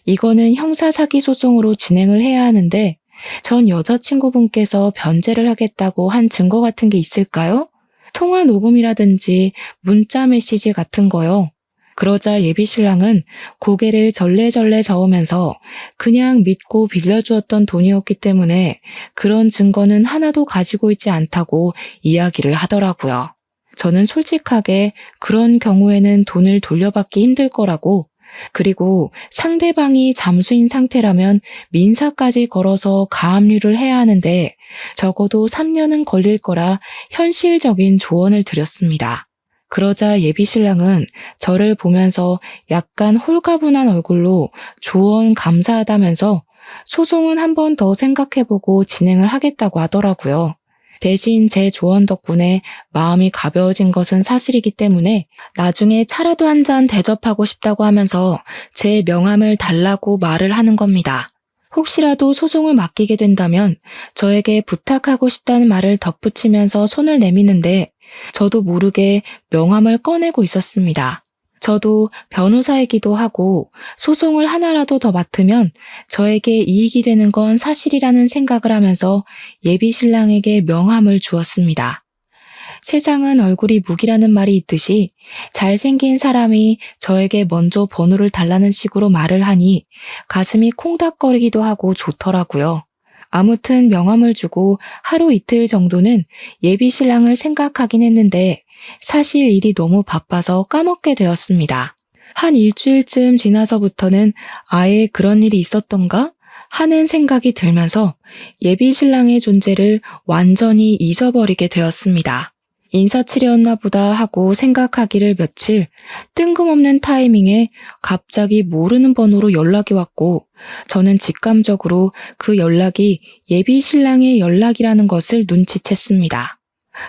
이거는 형사 사기 소송으로 진행을 해야 하는데 전 여자친구분께서 변제를 하겠다고 한 증거 같은 게 있을까요? 통화 녹음이라든지 문자 메시지 같은 거요. 그러자 예비신랑은 고개를 절레절레 저으면서 그냥 믿고 빌려주었던 돈이었기 때문에 그런 증거는 하나도 가지고 있지 않다고 이야기를 하더라고요. 저는 솔직하게 그런 경우에는 돈을 돌려받기 힘들 거라고, 그리고 상대방이 잠수인 상태라면 민사까지 걸어서 가압류를 해야 하는데 적어도 3년은 걸릴 거라 현실적인 조언을 드렸습니다. 그러자 예비신랑은 저를 보면서 약간 홀가분한 얼굴로 조언 감사하다면서 소송은 한 번 더 생각해보고 진행을 하겠다고 하더라고요. 대신 제 조언 덕분에 마음이 가벼워진 것은 사실이기 때문에 나중에 차라도 한 잔 대접하고 싶다고 하면서 제 명함을 달라고 말을 하는 겁니다. 혹시라도 소송을 맡기게 된다면 저에게 부탁하고 싶다는 말을 덧붙이면서 손을 내미는데 저도 모르게 명함을 꺼내고 있었습니다. 저도 변호사이기도 하고 소송을 하나라도 더 맡으면 저에게 이익이 되는 건 사실이라는 생각을 하면서 예비신랑에게 명함을 주었습니다. 세상은 얼굴이 무기라는 말이 있듯이 잘생긴 사람이 저에게 먼저 번호를 달라는 식으로 말을 하니 가슴이 콩닥거리기도 하고 좋더라고요. 아무튼 명함을 주고 하루 이틀 정도는 예비신랑을 생각하긴 했는데 사실 일이 너무 바빠서 까먹게 되었습니다. 한 일주일쯤 지나서부터는 아예 그런 일이 있었던가 하는 생각이 들면서 예비신랑의 존재를 완전히 잊어버리게 되었습니다. 인사치레였나 보다 하고 생각하기를 며칠, 뜬금없는 타이밍에 갑자기 모르는 번호로 연락이 왔고 저는 직감적으로 그 연락이 예비신랑의 연락이라는 것을 눈치챘습니다.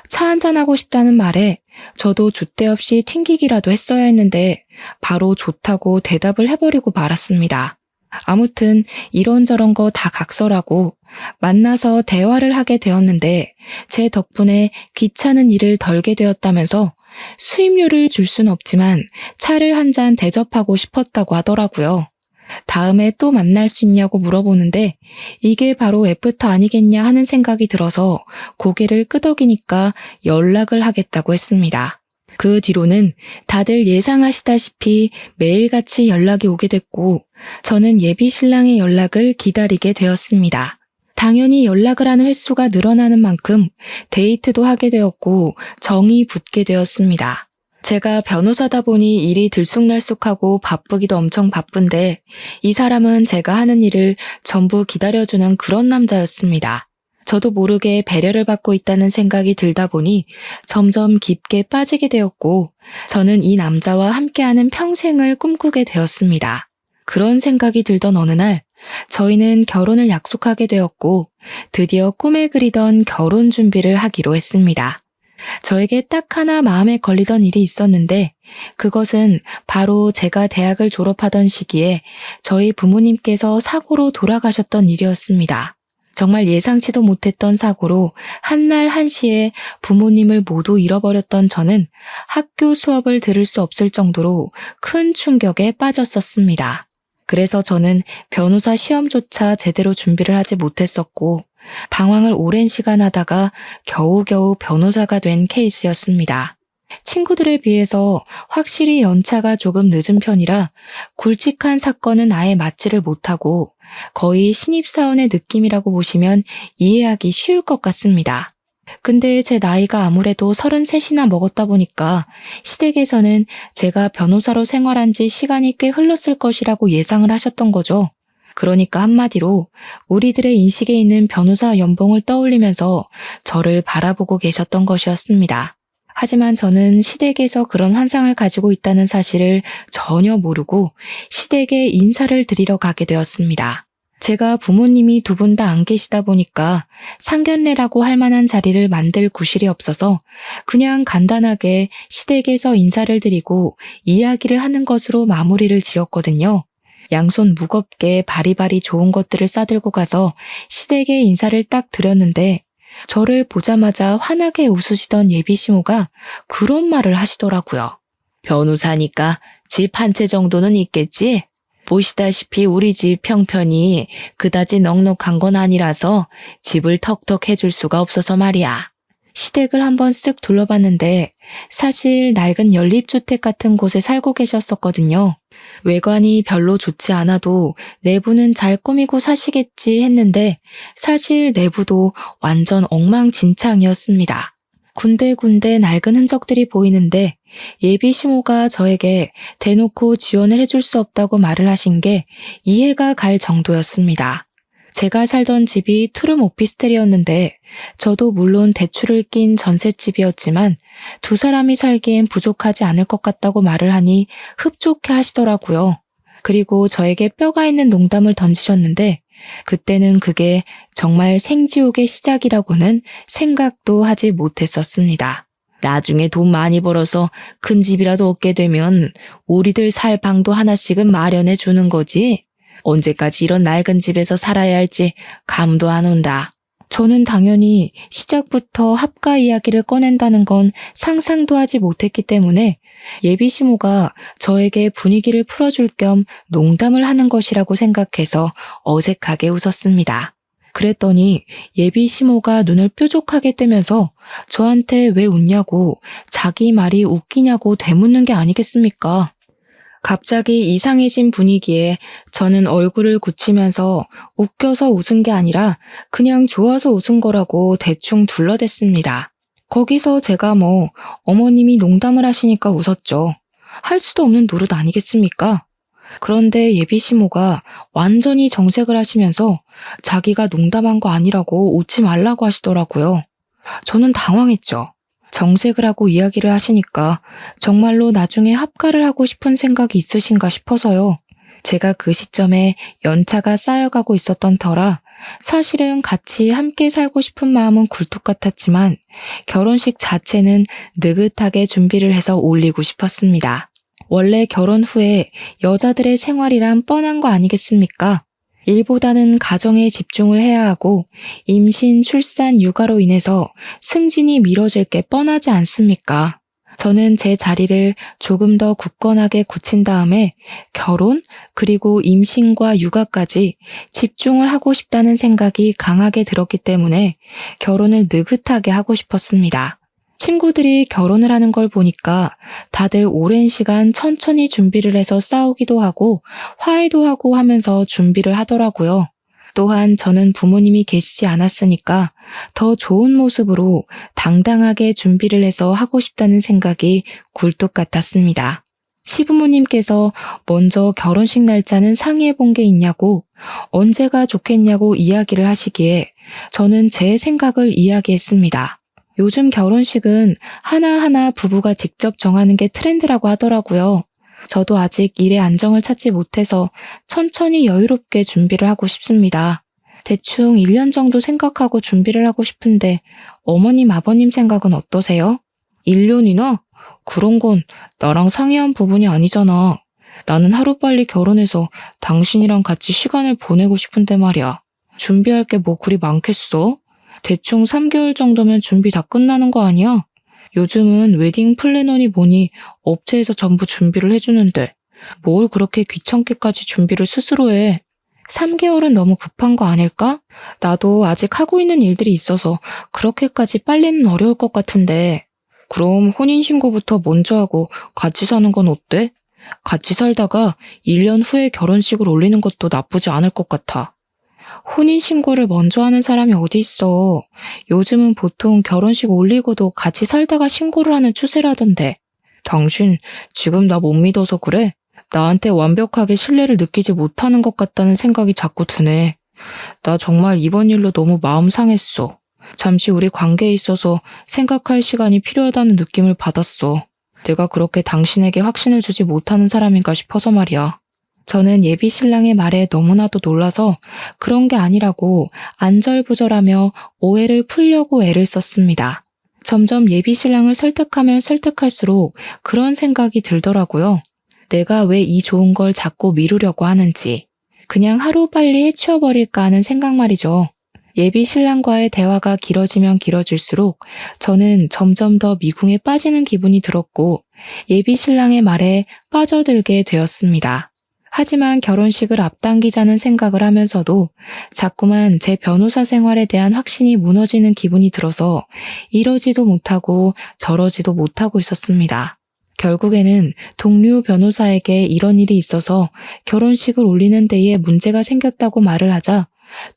차 한잔하고 싶다는 말에 저도 줏대 없이 튕기기라도 했어야 했는데 바로 좋다고 대답을 해버리고 말았습니다. 아무튼 이런저런 거 다 각설하고 만나서 대화를 하게 되었는데 제 덕분에 귀찮은 일을 덜게 되었다면서 수임료를 줄 순 없지만 차를 한 잔 대접하고 싶었다고 하더라고요. 다음에 또 만날 수 있냐고 물어보는데 이게 바로 애프터 아니겠냐 하는 생각이 들어서 고개를 끄덕이니까 연락을 하겠다고 했습니다. 그 뒤로는 다들 예상하시다시피 매일같이 연락이 오게 됐고 저는 예비신랑의 연락을 기다리게 되었습니다. 당연히 연락을 하는 횟수가 늘어나는 만큼 데이트도 하게 되었고 정이 붙게 되었습니다. 제가 변호사다 보니 일이 들쑥날쑥하고 바쁘기도 엄청 바쁜데 이 사람은 제가 하는 일을 전부 기다려주는 그런 남자였습니다. 저도 모르게 배려를 받고 있다는 생각이 들다 보니 점점 깊게 빠지게 되었고 저는 이 남자와 함께하는 평생을 꿈꾸게 되었습니다. 그런 생각이 들던 어느 날 저희는 결혼을 약속하게 되었고 드디어 꿈에 그리던 결혼 준비를 하기로 했습니다. 저에게 딱 하나 마음에 걸리던 일이 있었는데 그것은 바로 제가 대학을 졸업하던 시기에 저희 부모님께서 사고로 돌아가셨던 일이었습니다. 정말 예상치도 못했던 사고로 한날 한시에 부모님을 모두 잃어버렸던 저는 학교 수업을 들을 수 없을 정도로 큰 충격에 빠졌었습니다. 그래서 저는 변호사 시험조차 제대로 준비를 하지 못했었고 방황을 오랜 시간 하다가 겨우겨우 변호사가 된 케이스였습니다. 친구들에 비해서 확실히 연차가 조금 늦은 편이라 굵직한 사건은 아예 맞지를 못하고 거의 신입사원의 느낌이라고 보시면 이해하기 쉬울 것 같습니다. 근데 제 나이가 아무래도 33이나 먹었다 보니까 시댁에서는 제가 변호사로 생활한 지 시간이 꽤 흘렀을 것이라고 예상을 하셨던 거죠. 그러니까 한마디로 우리들의 인식에 있는 변호사 연봉을 떠올리면서 저를 바라보고 계셨던 것이었습니다. 하지만 저는 시댁에서 그런 환상을 가지고 있다는 사실을 전혀 모르고 시댁에 인사를 드리러 가게 되었습니다. 제가 부모님이 두 분 다 안 계시다 보니까 상견례라고 할 만한 자리를 만들 구실이 없어서 그냥 간단하게 시댁에서 인사를 드리고 이야기를 하는 것으로 마무리를 지었거든요. 양손 무겁게 바리바리 좋은 것들을 싸들고 가서 시댁에 인사를 딱 드렸는데 저를 보자마자 환하게 웃으시던 예비시모가 그런 말을 하시더라고요. 변호사니까 집 한 채 정도는 있겠지? 보시다시피 우리 집 형편이 그다지 넉넉한 건 아니라서 집을 턱턱 해줄 수가 없어서 말이야. 시댁을 한번 쓱 둘러봤는데 사실 낡은 연립주택 같은 곳에 살고 계셨었거든요. 외관이 별로 좋지 않아도 내부는 잘 꾸미고 사시겠지 했는데 사실 내부도 완전 엉망진창이었습니다. 군데군데 낡은 흔적들이 보이는데 예비시모가 저에게 대놓고 지원을 해줄 수 없다고 말을 하신 게 이해가 갈 정도였습니다. 제가 살던 집이 투룸 오피스텔이었는데 저도 물론 대출을 낀 전셋집이었지만 두 사람이 살기엔 부족하지 않을 것 같다고 말을 하니 흡족해 하시더라고요. 그리고 저에게 뼈가 있는 농담을 던지셨는데 그때는 그게 정말 생지옥의 시작이라고는 생각도 하지 못했었습니다. 나중에 돈 많이 벌어서 큰 집이라도 얻게 되면 우리들 살 방도 하나씩은 마련해 주는 거지. 언제까지 이런 낡은 집에서 살아야 할지 감도 안 온다. 저는 당연히 시작부터 합가 이야기를 꺼낸다는 건 상상도 하지 못했기 때문에 예비시모가 저에게 분위기를 풀어줄 겸 농담을 하는 것이라고 생각해서 어색하게 웃었습니다. 그랬더니 예비시모가 눈을 뾰족하게 뜨면서 저한테 왜 웃냐고 자기 말이 웃기냐고 되묻는 게 아니겠습니까? 갑자기 이상해진 분위기에 저는 얼굴을 굳히면서 웃겨서 웃은 게 아니라 그냥 좋아서 웃은 거라고 대충 둘러댔습니다. 거기서 제가 어머님이 농담을 하시니까 웃었죠. 할 수도 없는 노릇 아니겠습니까? 그런데 예비시모가 완전히 정색을 하시면서 자기가 농담한 거 아니라고 웃지 말라고 하시더라고요. 저는 당황했죠. 정색을 하고 이야기를 하시니까 정말로 나중에 합가를 하고 싶은 생각이 있으신가 싶어서요. 제가 그 시점에 연차가 쌓여가고 있었던 터라 사실은 같이 함께 살고 싶은 마음은 굴뚝 같았지만 결혼식 자체는 느긋하게 준비를 해서 올리고 싶었습니다. 원래 결혼 후에 여자들의 생활이란 뻔한 거 아니겠습니까? 일보다는 가정에 집중을 해야 하고 임신, 출산, 육아로 인해서 승진이 미뤄질 게 뻔하지 않습니까? 저는 제 자리를 조금 더 굳건하게 굳힌 다음에 결혼, 그리고 임신과 육아까지 집중을 하고 싶다는 생각이 강하게 들었기 때문에 결혼을 느긋하게 하고 싶었습니다. 친구들이 결혼을 하는 걸 보니까 다들 오랜 시간 천천히 준비를 해서 싸우기도 하고 화해도 하고 하면서 준비를 하더라고요. 또한 저는 부모님이 계시지 않았으니까 더 좋은 모습으로 당당하게 준비를 해서 하고 싶다는 생각이 굴뚝 같았습니다. 시부모님께서 먼저 결혼식 날짜는 상의해 본 게 있냐고 언제가 좋겠냐고 이야기를 하시기에 저는 제 생각을 이야기했습니다. 요즘 결혼식은 하나하나 부부가 직접 정하는 게 트렌드라고 하더라고요. 저도 아직 일에 안정을 찾지 못해서 천천히 여유롭게 준비를 하고 싶습니다. 대충 1년 정도 생각하고 준비를 하고 싶은데 어머님, 아버님 생각은 어떠세요? 1년이나? 그런 건 나랑 상의한 부분이 아니잖아. 나는 하루빨리 결혼해서 당신이랑 같이 시간을 보내고 싶은데 말이야. 준비할 게 뭐 그리 많겠어? 대충 3개월 정도면 준비 다 끝나는 거 아니야? 요즘은 웨딩 플래너니 뭐니 업체에서 전부 준비를 해주는데 뭘 그렇게 귀찮게까지 준비를 스스로 해. 3개월은 너무 급한 거 아닐까? 나도 아직 하고 있는 일들이 있어서 그렇게까지 빨리는 어려울 것 같은데. 그럼 혼인신고부터 먼저 하고 같이 사는 건 어때? 같이 살다가 1년 후에 결혼식을 올리는 것도 나쁘지 않을 것 같아. 혼인신고를 먼저 하는 사람이 어디 있어. 요즘은 보통 결혼식 올리고도 같이 살다가 신고를 하는 추세라던데. 당신 지금 나 못 믿어서 그래? 나한테 완벽하게 신뢰를 느끼지 못하는 것 같다는 생각이 자꾸 드네. 나 정말 이번 일로 너무 마음 상했어. 잠시 우리 관계에 있어서 생각할 시간이 필요하다는 느낌을 받았어. 내가 그렇게 당신에게 확신을 주지 못하는 사람인가 싶어서 말이야. 저는 예비 신랑의 말에 너무나도 놀라서 그런 게 아니라고 안절부절하며 오해를 풀려고 애를 썼습니다. 점점 예비 신랑을 설득하면 설득할수록 그런 생각이 들더라고요. 내가 왜 이 좋은 걸 자꾸 미루려고 하는지. 그냥 하루빨리 해치워버릴까 하는 생각 말이죠. 예비 신랑과의 대화가 길어지면 길어질수록 저는 점점 더 미궁에 빠지는 기분이 들었고 예비 신랑의 말에 빠져들게 되었습니다. 하지만 결혼식을 앞당기자는 생각을 하면서도 자꾸만 제 변호사 생활에 대한 확신이 무너지는 기분이 들어서 이러지도 못하고 저러지도 못하고 있었습니다. 결국에는 동료 변호사에게 이런 일이 있어서 결혼식을 올리는 데에 문제가 생겼다고 말을 하자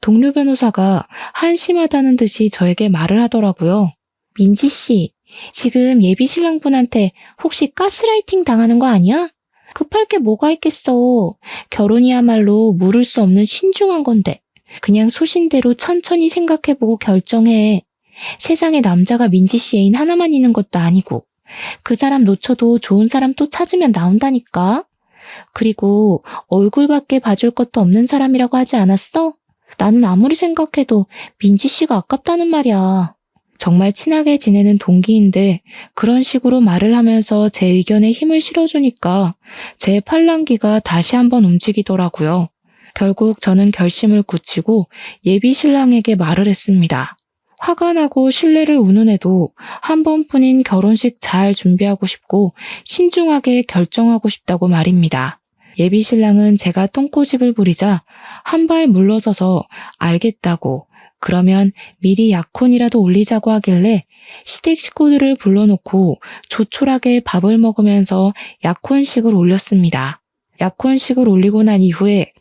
동료 변호사가 한심하다는 듯이 저에게 말을 하더라고요. 민지 씨, 지금 예비 신랑분한테 혹시 가스라이팅 당하는 거 아니야? 급할 게 뭐가 있겠어. 결혼이야말로 물을 수 없는 신중한 건데. 그냥 소신대로 천천히 생각해보고 결정해. 세상에 남자가 민지 씨 애인 하나만 있는 것도 아니고. 그 사람 놓쳐도 좋은 사람 또 찾으면 나온다니까. 그리고 얼굴밖에 봐줄 것도 없는 사람이라고 하지 않았어? 나는 아무리 생각해도 민지 씨가 아깝다는 말이야. 정말 친하게 지내는 동기인데 그런 식으로 말을 하면서 제 의견에 힘을 실어주니까 제 팔랑귀가 다시 한번 움직이더라고요. 결국 저는 결심을 굳히고 예비 신랑에게 말을 했습니다. 화가 나고 신뢰를 운운해도 한 번뿐인 결혼식 잘 준비하고 싶고 신중하게 결정하고 싶다고 말입니다. 예비 신랑은 제가 똥꼬집을 부리자 한 발 물러서서 알겠다고 그러면 미리 약혼이라도 올리자고 하길래 시댁 식구들을 불러놓고 조촐하게 밥을 먹으면서 약혼식을 올렸습니다. 약혼식을 올리고 난 이후에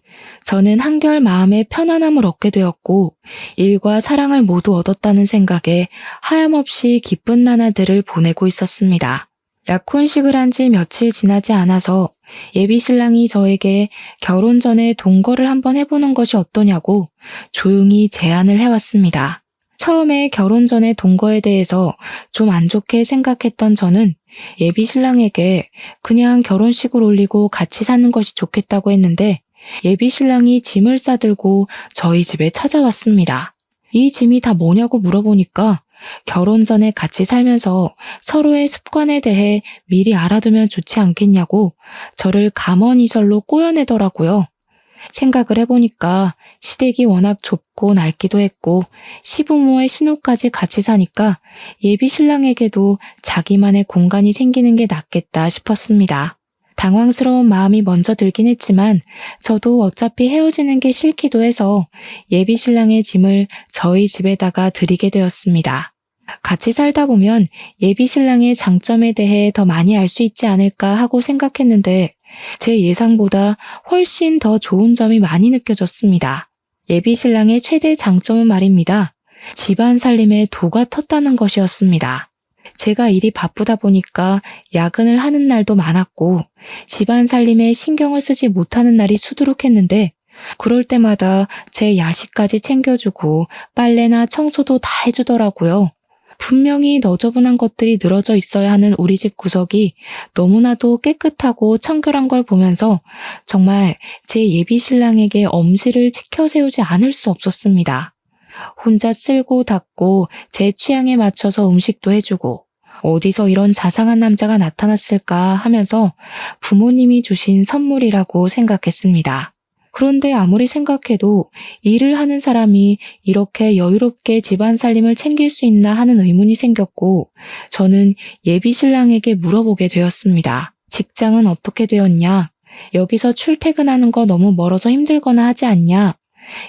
저는 한결 마음의 편안함을 얻게 되었고 일과 사랑을 모두 얻었다는 생각에 하염없이 기쁜 나날들을 보내고 있었습니다. 약혼식을 한 지 며칠 지나지 않아서 예비 신랑이 저에게 결혼 전에 동거를 한번 해보는 것이 어떠냐고 조용히 제안을 해왔습니다. 처음에 결혼 전에 동거에 대해서 좀 안 좋게 생각했던 저는 예비 신랑에게 그냥 결혼식을 올리고 같이 사는 것이 좋겠다고 했는데 예비 신랑이 짐을 싸들고 저희 집에 찾아왔습니다. 이 짐이 다 뭐냐고 물어보니까 결혼 전에 같이 살면서 서로의 습관에 대해 미리 알아두면 좋지 않겠냐고 저를 감언이설로 꼬여내더라고요. 생각을 해보니까 시댁이 워낙 좁고 낡기도 했고 시부모의 신우까지 같이 사니까 예비 신랑에게도 자기만의 공간이 생기는 게 낫겠다 싶었습니다. 당황스러운 마음이 먼저 들긴 했지만 저도 어차피 헤어지는 게 싫기도 해서 예비 신랑의 짐을 저희 집에다가 드리게 되었습니다. 같이 살다 보면 예비 신랑의 장점에 대해 더 많이 알 수 있지 않을까 하고 생각했는데 제 예상보다 훨씬 더 좋은 점이 많이 느껴졌습니다. 예비 신랑의 최대 장점은 말입니다. 집안 살림에 도가 텄다는 것이었습니다. 제가 일이 바쁘다 보니까 야근을 하는 날도 많았고 집안 살림에 신경을 쓰지 못하는 날이 수두룩했는데 그럴 때마다 제 야식까지 챙겨주고 빨래나 청소도 다 해주더라고요. 분명히 너저분한 것들이 늘어져 있어야 하는 우리 집 구석이 너무나도 깨끗하고 청결한 걸 보면서 정말 제 예비 신랑에게 엄지를 치켜 세우지 않을 수 없었습니다. 혼자 쓸고 닦고 제 취향에 맞춰서 음식도 해주고 어디서 이런 자상한 남자가 나타났을까 하면서 부모님이 주신 선물이라고 생각했습니다. 그런데 아무리 생각해도 일을 하는 사람이 이렇게 여유롭게 집안 살림을 챙길 수 있나 하는 의문이 생겼고 저는 예비 신랑에게 물어보게 되었습니다. 직장은 어떻게 되었냐? 여기서 출퇴근하는 거 너무 멀어서 힘들거나 하지 않냐?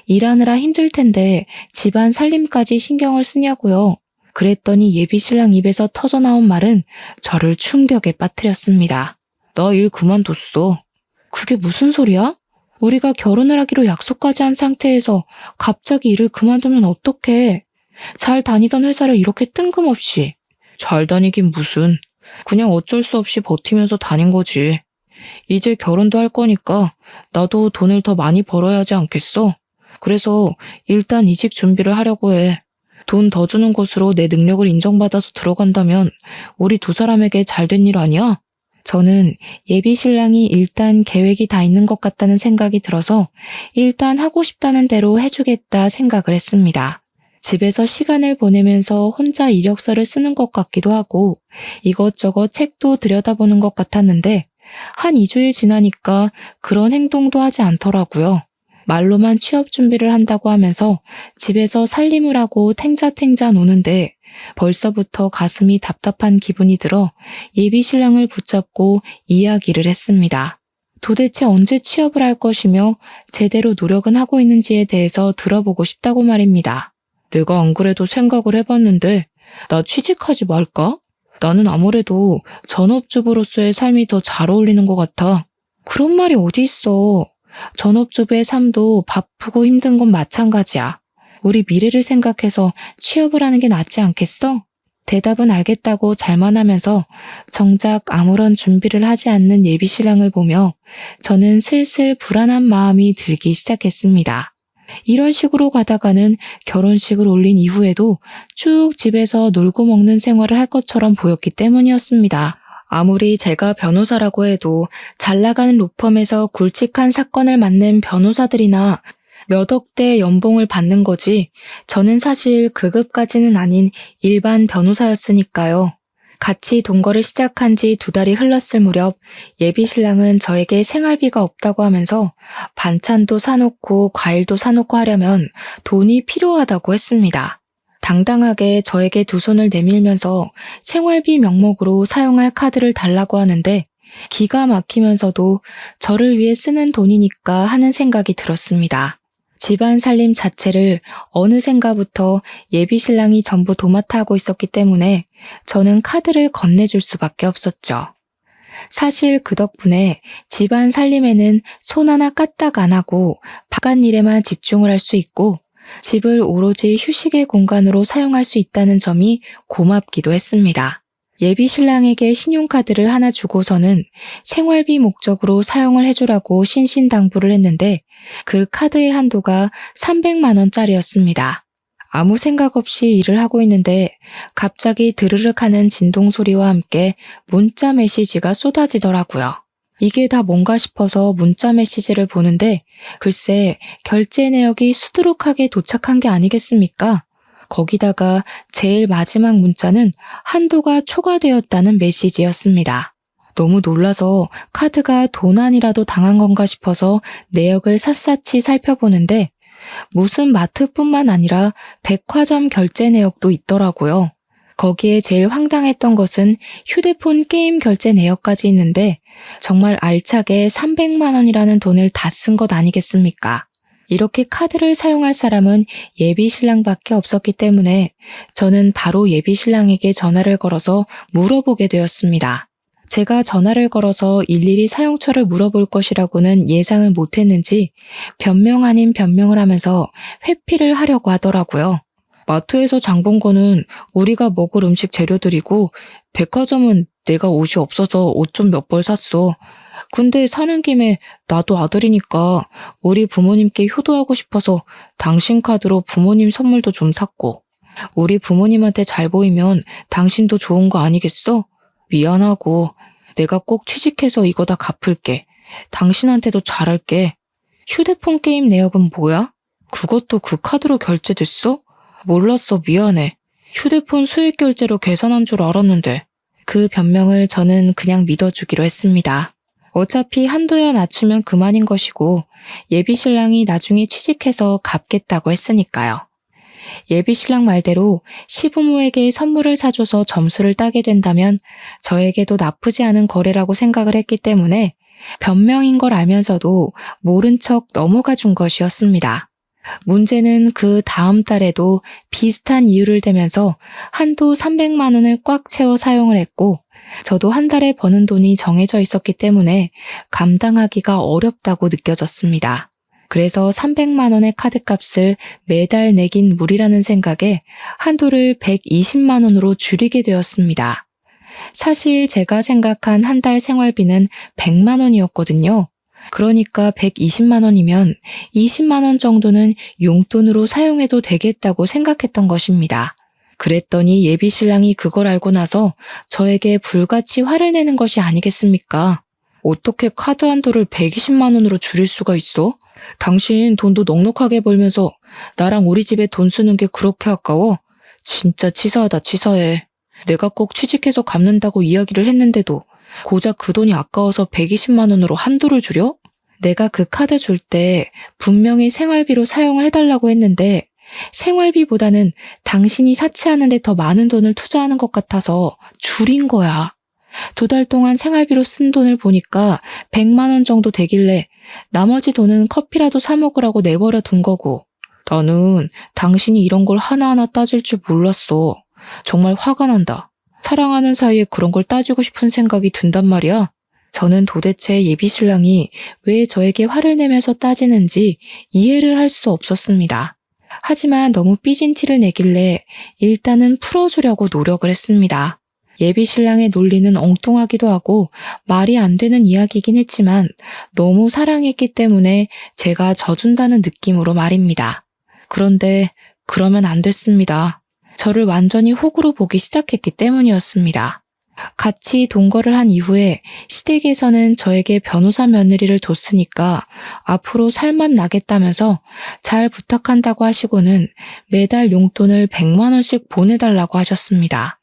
일하느라 힘들 텐데 집안 살림까지 신경을 쓰냐고요. 그랬더니 예비신랑 입에서 터져나온 말은 저를 충격에 빠뜨렸습니다. 나 일 그만뒀어. 그게 무슨 소리야? 우리가 결혼을 하기로 약속까지 한 상태에서 갑자기 일을 그만두면 어떡해? 잘 다니던 회사를 이렇게 뜬금없이. 잘 다니긴 무슨. 그냥 어쩔 수 없이 버티면서 다닌 거지. 이제 결혼도 할 거니까 나도 돈을 더 많이 벌어야 하지 않겠어? 그래서 일단 이직 준비를 하려고 해. 돈 더 주는 곳으로 내 능력을 인정받아서 들어간다면 우리 두 사람에게 잘된 일 아니야? 저는 예비 신랑이 일단 계획이 다 있는 것 같다는 생각이 들어서 일단 하고 싶다는 대로 해주겠다 생각을 했습니다. 집에서 시간을 보내면서 혼자 이력서를 쓰는 것 같기도 하고 이것저것 책도 들여다보는 것 같았는데 한 2주일 지나니까 그런 행동도 하지 않더라고요. 말로만 취업 준비를 한다고 하면서 집에서 살림을 하고 탱자탱자 노는데 벌써부터 가슴이 답답한 기분이 들어 예비 신랑을 붙잡고 이야기를 했습니다. 도대체 언제 취업을 할 것이며 제대로 노력은 하고 있는지에 대해서 들어보고 싶다고 말입니다. 내가 안 그래도 생각을 해봤는데 나 취직하지 말까? 나는 아무래도 전업주부로서의 삶이 더 잘 어울리는 것 같아. 그런 말이 어디 있어. 전업주부의 삶도 바쁘고 힘든 건 마찬가지야. 우리 미래를 생각해서 취업을 하는 게 낫지 않겠어? 대답은 알겠다고 잘만 하면서 정작 아무런 준비를 하지 않는 예비 신랑을 보며 저는 슬슬 불안한 마음이 들기 시작했습니다. 이런 식으로 가다가는 결혼식을 올린 이후에도 쭉 집에서 놀고 먹는 생활을 할 것처럼 보였기 때문이었습니다. 아무리 제가 변호사라고 해도 잘 나가는 로펌에서 굵직한 사건을 맡는 변호사들이나 몇 억대 연봉을 받는 거지 저는 사실 그 급까지는 아닌 일반 변호사였으니까요. 같이 동거를 시작한 지 2달이 흘렀을 무렵 예비 신랑은 저에게 생활비가 없다고 하면서 반찬도 사놓고 과일도 사놓고 하려면 돈이 필요하다고 했습니다. 당당하게 저에게 두 손을 내밀면서 생활비 명목으로 사용할 카드를 달라고 하는데 기가 막히면서도 저를 위해 쓰는 돈이니까 하는 생각이 들었습니다. 집안 살림 자체를 어느샌가부터 예비 신랑이 전부 도맡아 하고 있었기 때문에 저는 카드를 건네줄 수밖에 없었죠. 사실 그 덕분에 집안 살림에는 손 하나 까딱 안 하고 바깥 일에만 집중을 할 수 있고 집을 오로지 휴식의 공간으로 사용할 수 있다는 점이 고맙기도 했습니다. 예비 신랑에게 신용카드를 하나 주고서는 생활비 목적으로 사용을 해주라고 신신당부를 했는데 그 카드의 한도가 300만 원짜리였습니다. 아무 생각 없이 일을 하고 있는데 갑자기 드르륵 하는 진동 소리와 함께 문자 메시지가 쏟아지더라고요. 이게 다 뭔가 싶어서 문자 메시지를 보는데 글쎄 결제 내역이 수두룩하게 도착한 게 아니겠습니까? 거기다가 제일 마지막 문자는 한도가 초과되었다는 메시지였습니다. 너무 놀라서 카드가 도난이라도 당한 건가 싶어서 내역을 샅샅이 살펴보는데 무슨 마트뿐만 아니라 백화점 결제 내역도 있더라고요. 거기에 제일 황당했던 것은 휴대폰 게임 결제 내역까지 있는데 정말 알차게 300만 원이라는 돈을 다 쓴 것 아니겠습니까? 이렇게 카드를 사용할 사람은 예비 신랑밖에 없었기 때문에 저는 바로 예비 신랑에게 전화를 걸어서 물어보게 되었습니다. 제가 전화를 걸어서 일일이 사용처를 물어볼 것이라고는 예상을 못했는지 변명 아닌 변명을 하면서 회피를 하려고 하더라고요. 마트에서 장 본 거는 우리가 먹을 음식 재료들이고 백화점은 내가 옷이 없어서 옷 좀 몇 벌 샀어. 근데 사는 김에 나도 아들이니까 우리 부모님께 효도하고 싶어서 당신 카드로 부모님 선물도 좀 샀고 우리 부모님한테 잘 보이면 당신도 좋은 거 아니겠어? 미안하고 내가 꼭 취직해서 이거 다 갚을게. 당신한테도 잘할게. 휴대폰 게임 내역은 뭐야? 그것도 그 카드로 결제됐어? 몰랐어. 미안해. 휴대폰 수익 결제로 계산한 줄 알았는데. 그 변명을 저는 그냥 믿어주기로 했습니다. 어차피 한도야 낮추면 그만인 것이고 예비 신랑이 나중에 취직해서 갚겠다고 했으니까요. 예비 신랑 말대로 시부모에게 선물을 사줘서 점수를 따게 된다면 저에게도 나쁘지 않은 거래라고 생각을 했기 때문에 변명인 걸 알면서도 모른 척 넘어가 준 것이었습니다. 문제는 그 다음 달에도 비슷한 이유를 대면서 한도 300만 원을 꽉 채워 사용을 했고, 저도 한 달에 버는 돈이 정해져 있었기 때문에 감당하기가 어렵다고 느껴졌습니다. 그래서 300만 원의 카드값을 매달 내긴 무리라는 생각에 한도를 120만 원으로 줄이게 되었습니다. 사실 제가 생각한 한 달 생활비는 100만 원이었거든요. 그러니까 120만 원이면 20만 원 정도는 용돈으로 사용해도 되겠다고 생각했던 것입니다. 그랬더니 예비 신랑이 그걸 알고 나서 저에게 불같이 화를 내는 것이 아니겠습니까? 어떻게 카드 한도를 120만 원으로 줄일 수가 있어? 당신 돈도 넉넉하게 벌면서 나랑 우리 집에 돈 쓰는 게 그렇게 아까워? 진짜 치사하다, 치사해. 내가 꼭 취직해서 갚는다고 이야기를 했는데도 고작 그 돈이 아까워서 120만 원으로 한도를 줄여? 내가 그 카드 줄 때 분명히 생활비로 사용을 해달라고 했는데 생활비보다는 당신이 사치하는 데 더 많은 돈을 투자하는 것 같아서 줄인 거야. 2달 동안 생활비로 쓴 돈을 보니까 100만 원 정도 되길래 나머지 돈은 커피라도 사 먹으라고 내버려 둔 거고, 나는 당신이 이런 걸 하나하나 따질 줄 몰랐어. 정말 화가 난다. 사랑하는 사이에 그런 걸 따지고 싶은 생각이 든단 말이야. 저는 도대체 예비 신랑이 왜 저에게 화를 내면서 따지는지 이해를 할 수 없었습니다. 하지만 너무 삐진 티를 내길래 일단은 풀어주려고 노력을 했습니다. 예비 신랑의 논리는 엉뚱하기도 하고 말이 안 되는 이야기이긴 했지만 너무 사랑했기 때문에 제가 져준다는 느낌으로 말입니다. 그런데 그러면 안 됐습니다. 저를 완전히 호구로 보기 시작했기 때문이었습니다. 같이 동거를 한 이후에 시댁에서는 저에게 변호사 며느리를 뒀으니까 앞으로 살맛 나겠다면서 잘 부탁한다고 하시고는 매달 용돈을 100만 원씩 보내달라고 하셨습니다.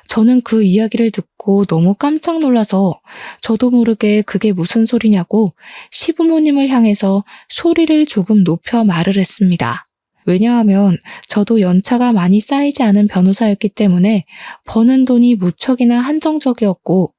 저는 그 이야기를 듣고 너무 깜짝 놀라서 저도 모르게 그게 무슨 소리냐고 시부모님을 향해서 소리를 조금 높여 말을 했습니다. 왜냐하면 저도 연차가 많이 쌓이지 않은 변호사였기 때문에 버는 돈이 무척이나 한정적이었고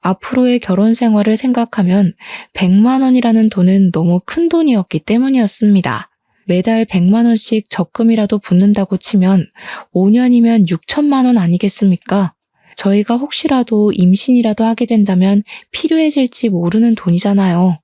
앞으로의 결혼 생활을 생각하면 100만 원이라는 돈은 너무 큰 돈이었기 때문이었습니다. 매달 100만 원씩 적금이라도 붙는다고 치면 5년이면 6천만 원 아니겠습니까? 저희가 혹시라도 임신이라도 하게 된다면 필요해질지 모르는 돈이잖아요.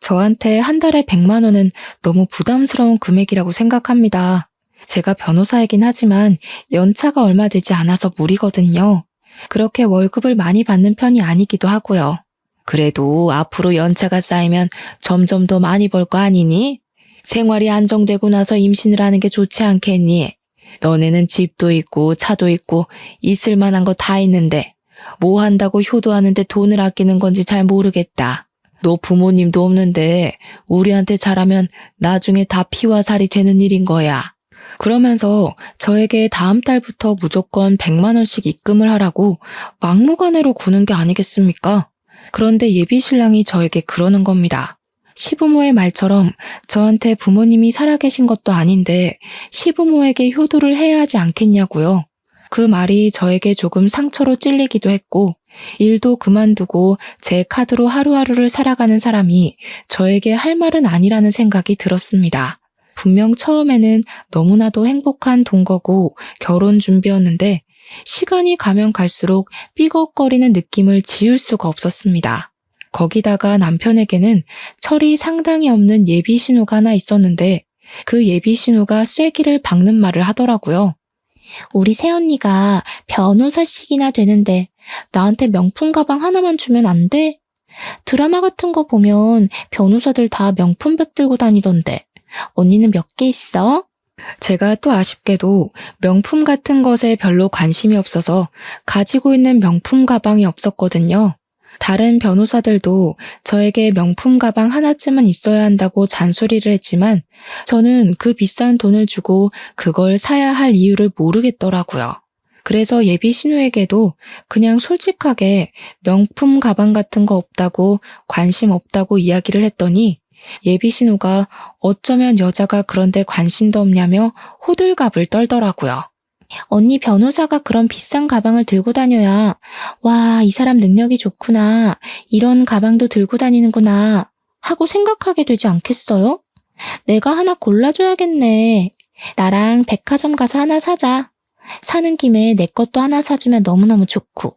저한테 한 달에 100만 원은 너무 부담스러운 금액이라고 생각합니다. 제가 변호사이긴 하지만 연차가 얼마 되지 않아서 무리거든요. 그렇게 월급을 많이 받는 편이 아니기도 하고요. 그래도 앞으로 연차가 쌓이면 점점 더 많이 벌 거 아니니? 생활이 안정되고 나서 임신을 하는 게 좋지 않겠니? 너네는 집도 있고 차도 있고 있을 만한 거 다 있는데 뭐 한다고 효도하는데 돈을 아끼는 건지 잘 모르겠다. 너 부모님도 없는데 우리한테 잘하면 나중에 다 피와 살이 되는 일인 거야. 그러면서 저에게 다음 달부터 무조건 100만 원씩 입금을 하라고 막무가내로 구는 게 아니겠습니까? 그런데 예비 신랑이 저에게 그러는 겁니다. 시부모의 말처럼 저한테 부모님이 살아계신 것도 아닌데 시부모에게 효도를 해야 하지 않겠냐고요. 그 말이 저에게 조금 상처로 찔리기도 했고 일도 그만두고 제 카드로 하루하루를 살아가는 사람이 저에게 할 말은 아니라는 생각이 들었습니다. 분명 처음에는 너무나도 행복한 동거고 결혼 준비였는데 시간이 가면 갈수록 삐걱거리는 느낌을 지울 수가 없었습니다. 거기다가 남편에게는 철이 상당히 없는 예비 신우가 하나 있었는데 그 예비 신우가 쐐기를 박는 말을 하더라고요. 우리 새언니가 변호사씩이나 되는데 나한테 명품 가방 하나만 주면 안 돼? 드라마 같은 거 보면 변호사들 다 명품백 들고 다니던데 언니는 몇 개 있어? 제가 또 아쉽게도 명품 같은 것에 별로 관심이 없어서 가지고 있는 명품 가방이 없었거든요. 다른 변호사들도 저에게 명품 가방 하나쯤은 있어야 한다고 잔소리를 했지만 저는 그 비싼 돈을 주고 그걸 사야 할 이유를 모르겠더라고요. 그래서 예비 신우에게도 그냥 솔직하게 명품 가방 같은 거 없다고 관심 없다고 이야기를 했더니 예비 신우가 어쩌면 여자가 그런데 관심도 없냐며 호들갑을 떨더라고요. 언니 변호사가 그런 비싼 가방을 들고 다녀야 와, 이 사람 능력이 좋구나. 이런 가방도 들고 다니는구나 하고 생각하게 되지 않겠어요? 내가 하나 골라줘야겠네. 나랑 백화점 가서 하나 사자. 사는 김에 내 것도 하나 사주면 너무너무 좋고.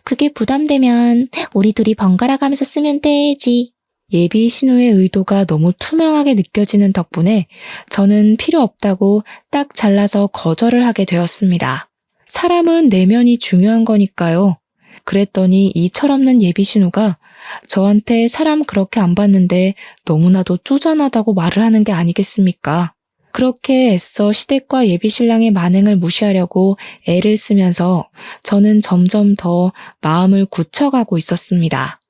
그게 부담되면 우리 둘이 번갈아 가면서 쓰면 되지. 예비 신호의 의도가 너무 투명하게 느껴지는 덕분에 저는 필요 없다고 딱 잘라서 거절을 하게 되었습니다. 사람은 내면이 중요한 거니까요. 그랬더니 이 철없는 예비 신호가 저한테 사람 그렇게 안 봤는데 너무나도 쪼잔하다고 말을 하는 게 아니겠습니까? 그렇게 애써 시댁과 예비 신랑의 만행을 무시하려고 애를 쓰면서 저는 점점 더 마음을 굳혀가고 있었습니다.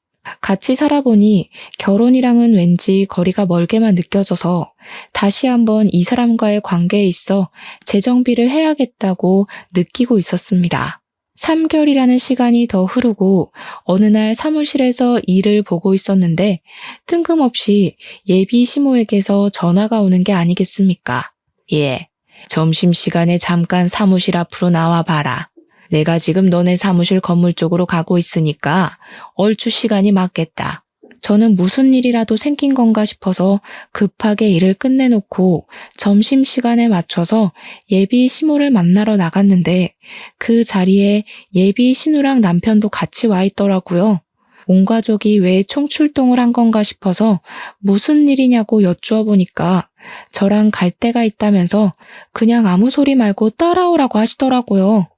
같이 살아보니 결혼이랑은 왠지 거리가 멀게만 느껴져서 다시 한번 이 사람과의 관계에 있어 재정비를 해야겠다고 느끼고 있었습니다. 3개월이라는 시간이 더 흐르고 어느 날 사무실에서 일을 보고 있었는데 뜬금없이 예비 시모에게서 전화가 오는 게 아니겠습니까? 예, 점심시간에 잠깐 사무실 앞으로 나와 봐라. 내가 지금 너네 사무실 건물 쪽으로 가고 있으니까 얼추 시간이 맞겠다. 저는 무슨 일이라도 생긴 건가 싶어서 급하게 일을 끝내놓고 점심시간에 맞춰서 예비 시모를 만나러 나갔는데 그 자리에 예비 신우랑 남편도 같이 와 있더라고요. 온 가족이 왜 총출동을 한 건가 싶어서 무슨 일이냐고 여쭈어 보니까 저랑 갈 데가 있다면서 그냥 아무 소리 말고 따라오라고 하시더라고요.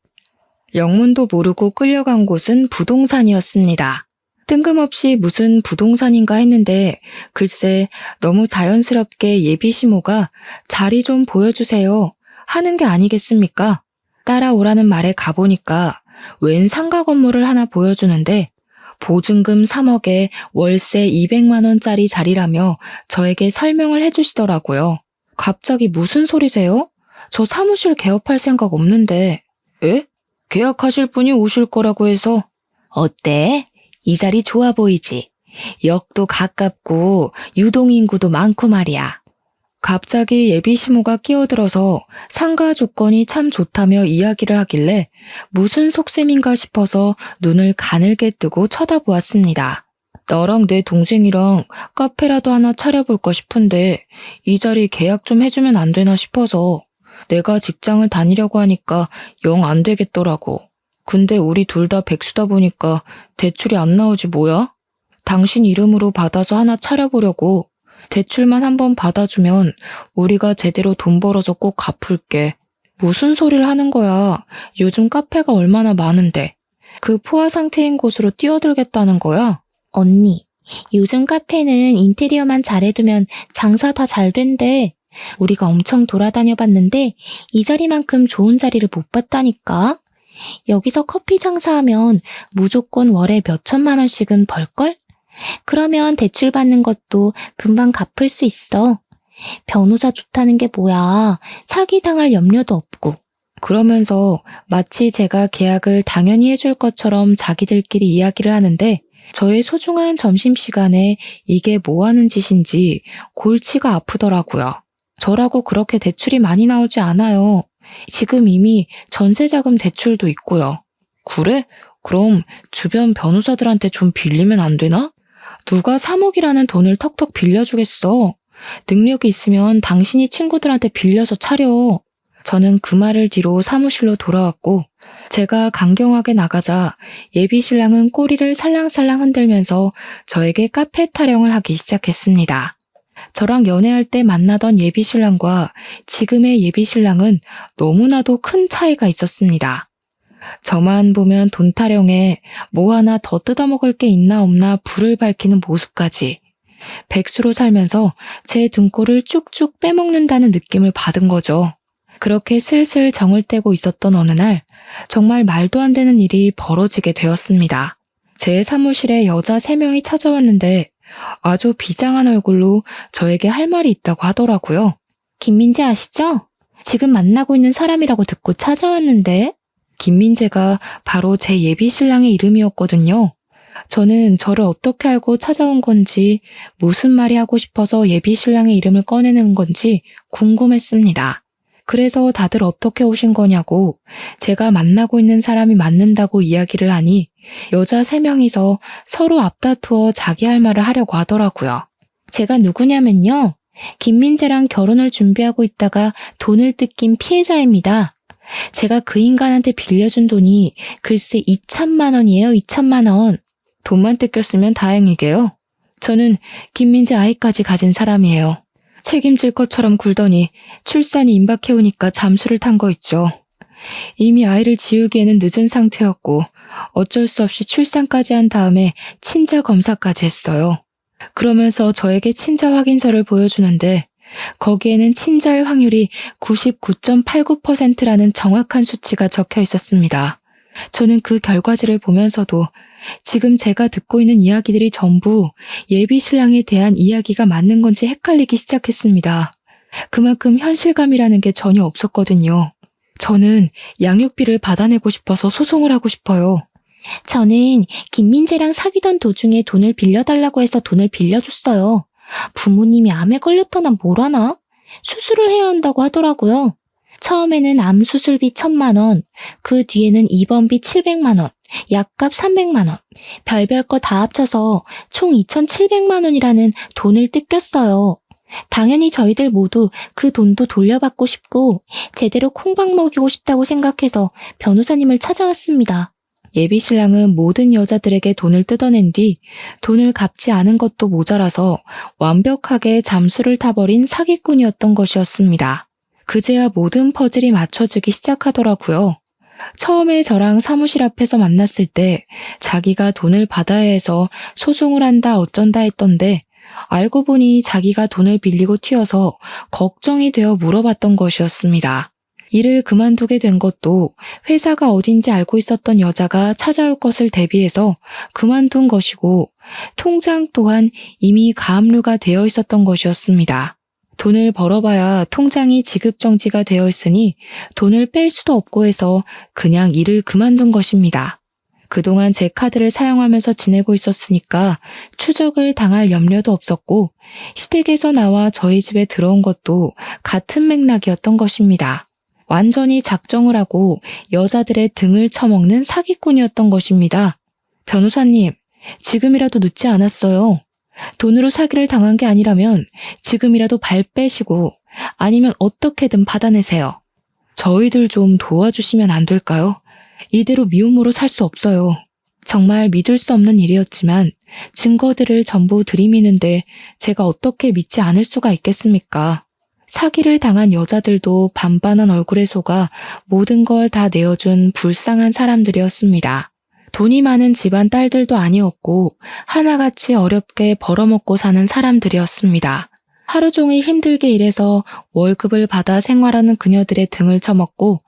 영문도 모르고 끌려간 곳은 부동산이었습니다. 뜬금없이 무슨 부동산인가 했는데 글쎄 너무 자연스럽게 예비 시모가 자리 좀 보여주세요 하는 게 아니겠습니까? 따라오라는 말에 가보니까 웬 상가 건물을 하나 보여주는데 보증금 3억에 월세 200만 원짜리 자리라며 저에게 설명을 해주시더라고요. 갑자기 무슨 소리세요? 저 사무실 개업할 생각 없는데. 에? 계약하실 분이 오실 거라고 해서. 어때? 이 자리 좋아 보이지? 역도 가깝고 유동인구도 많고 말이야. 갑자기 예비 시모가 끼어들어서 상가 조건이 참 좋다며 이야기를 하길래 무슨 속셈인가 싶어서 눈을 가늘게 뜨고 쳐다보았습니다. 너랑 내 동생이랑 카페라도 하나 차려볼까 싶은데 이 자리 계약 좀 해주면 안 되나 싶어서. 내가 직장을 다니려고 하니까 영 안 되겠더라고. 근데 우리 둘 다 백수다 보니까 대출이 안 나오지 뭐야? 당신 이름으로 받아서 하나 차려보려고. 대출만 한번 받아주면 우리가 제대로 돈 벌어서 꼭 갚을게. 무슨 소리를 하는 거야. 요즘 카페가 얼마나 많은데. 그 포화 상태인 곳으로 뛰어들겠다는 거야? 언니, 요즘 카페는 인테리어만 잘해두면 장사 다 잘 된대. 우리가 엄청 돌아다녀 봤는데 이 자리만큼 좋은 자리를 못 봤다니까. 여기서 커피 장사하면 무조건 월에 몇 천만 원씩은 벌걸? 그러면 대출 받는 것도 금방 갚을 수 있어. 변호사 좋다는 게 뭐야. 사기당할 염려도 없고. 그러면서 마치 제가 계약을 당연히 해줄 것처럼 자기들끼리 이야기를 하는데 저의 소중한 점심시간에 이게 뭐 하는 짓인지 골치가 아프더라고요. 저라고 그렇게 대출이 많이 나오지 않아요. 지금 이미 전세자금 대출도 있고요. 그래? 그럼 주변 변호사들한테 좀 빌리면 안 되나? 누가 3억이라는 돈을 턱턱 빌려주겠어. 능력이 있으면 당신이 친구들한테 빌려서 차려. 저는 그 말을 뒤로 사무실로 돌아왔고 제가 강경하게 나가자 예비 신랑은 꼬리를 살랑살랑 흔들면서 저에게 카페 타령을 하기 시작했습니다. 저랑 연애할 때 만나던 예비 신랑과 지금의 예비 신랑은 너무나도 큰 차이가 있었습니다. 저만 보면 돈 타령에 뭐 하나 더 뜯어먹을 게 있나 없나 불을 밝히는 모습까지 백수로 살면서 제 등골을 쭉쭉 빼먹는다는 느낌을 받은 거죠. 그렇게 슬슬 정을 떼고 있었던 어느 날 정말 말도 안 되는 일이 벌어지게 되었습니다. 제 사무실에 여자 3명이 찾아왔는데 아주 비장한 얼굴로 저에게 할 말이 있다고 하더라고요. 김민재 아시죠? 지금 만나고 있는 사람이라고 듣고 찾아왔는데. 김민재가 바로 제 예비 신랑의 이름이었거든요. 저는 저를 어떻게 알고 찾아온 건지 무슨 말이 하고 싶어서 예비 신랑의 이름을 꺼내는 건지 궁금했습니다. 그래서 다들 어떻게 오신 거냐고 제가 만나고 있는 사람이 맞는다고 이야기를 하니 여자 3명이서 서로 앞다투어 자기 할 말을 하려고 하더라고요. 제가 누구냐면요. 김민재랑 결혼을 준비하고 있다가 돈을 뜯긴 피해자입니다. 제가 그 인간한테 빌려준 돈이 글쎄 2천만 원이에요, 2천만 원. 돈만 뜯겼으면 다행이게요. 저는 김민재 아이까지 가진 사람이에요. 책임질 것처럼 굴더니 출산이 임박해오니까 잠수를 탄 거 있죠. 이미 아이를 지우기에는 늦은 상태였고 어쩔 수 없이 출산까지 한 다음에 친자 검사까지 했어요. 그러면서 저에게 친자 확인서를 보여주는데 거기에는 친자일 확률이 99.89%라는 정확한 수치가 적혀 있었습니다. 저는 그 결과지를 보면서도 지금 제가 듣고 있는 이야기들이 전부 예비 신랑에 대한 이야기가 맞는 건지 헷갈리기 시작했습니다. 그만큼 현실감이라는 게 전혀 없었거든요. 저는 양육비를 받아내고 싶어서 소송을 하고 싶어요. 저는 김민재랑 사귀던 도중에 돈을 빌려달라고 해서 돈을 빌려줬어요. 부모님이 암에 걸렸거나 뭘 하나? 수술을 해야 한다고 하더라고요. 처음에는 암 수술비 1,000만 원, 그 뒤에는 입원비 700만 원, 약값 300만 원, 별별 거 다 합쳐서 총 2,700만 원이라는 돈을 뜯겼어요. 당연히 저희들 모두 그 돈도 돌려받고 싶고 제대로 콩밥 먹이고 싶다고 생각해서 변호사님을 찾아왔습니다. 예비 신랑은 모든 여자들에게 돈을 뜯어낸 뒤 돈을 갚지 않은 것도 모자라서 완벽하게 잠수를 타버린 사기꾼이었던 것이었습니다. 그제야 모든 퍼즐이 맞춰지기 시작하더라고요. 처음에 저랑 사무실 앞에서 만났을 때 자기가 돈을 받아야 해서 소송을 한다 어쩐다 했던데 알고 보니 자기가 돈을 빌리고 튀어서 걱정이 되어 물어봤던 것이었습니다. 일을 그만두게 된 것도 회사가 어딘지 알고 있었던 여자가 찾아올 것을 대비해서 그만둔 것이고 통장 또한 이미 가압류가 되어 있었던 것이었습니다. 돈을 벌어봐야 통장이 지급정지가 되어 있으니 돈을 뺄 수도 없고 해서 그냥 일을 그만둔 것입니다. 그동안 제 카드를 사용하면서 지내고 있었으니까 추적을 당할 염려도 없었고 시댁에서 나와 저희 집에 들어온 것도 같은 맥락이었던 것입니다. 완전히 작정을 하고 여자들의 등을 쳐먹는 사기꾼이었던 것입니다. 변호사님, 지금이라도 늦지 않았어요. 돈으로 사기를 당한 게 아니라면 지금이라도 발 빼시고 아니면 어떻게든 받아내세요. 저희들 좀 도와주시면 안 될까요? 이대로 미움으로 살 수 없어요. 정말 믿을 수 없는 일이었지만 증거들을 전부 들이미는데 제가 어떻게 믿지 않을 수가 있겠습니까? 사기를 당한 여자들도 반반한 얼굴에 속아 모든 걸 다 내어준 불쌍한 사람들이었습니다. 돈이 많은 집안 딸들도 아니었고 하나같이 어렵게 벌어먹고 사는 사람들이었습니다. 하루 종일 힘들게 일해서 월급을 받아 생활하는 그녀들의 등을 쳐먹고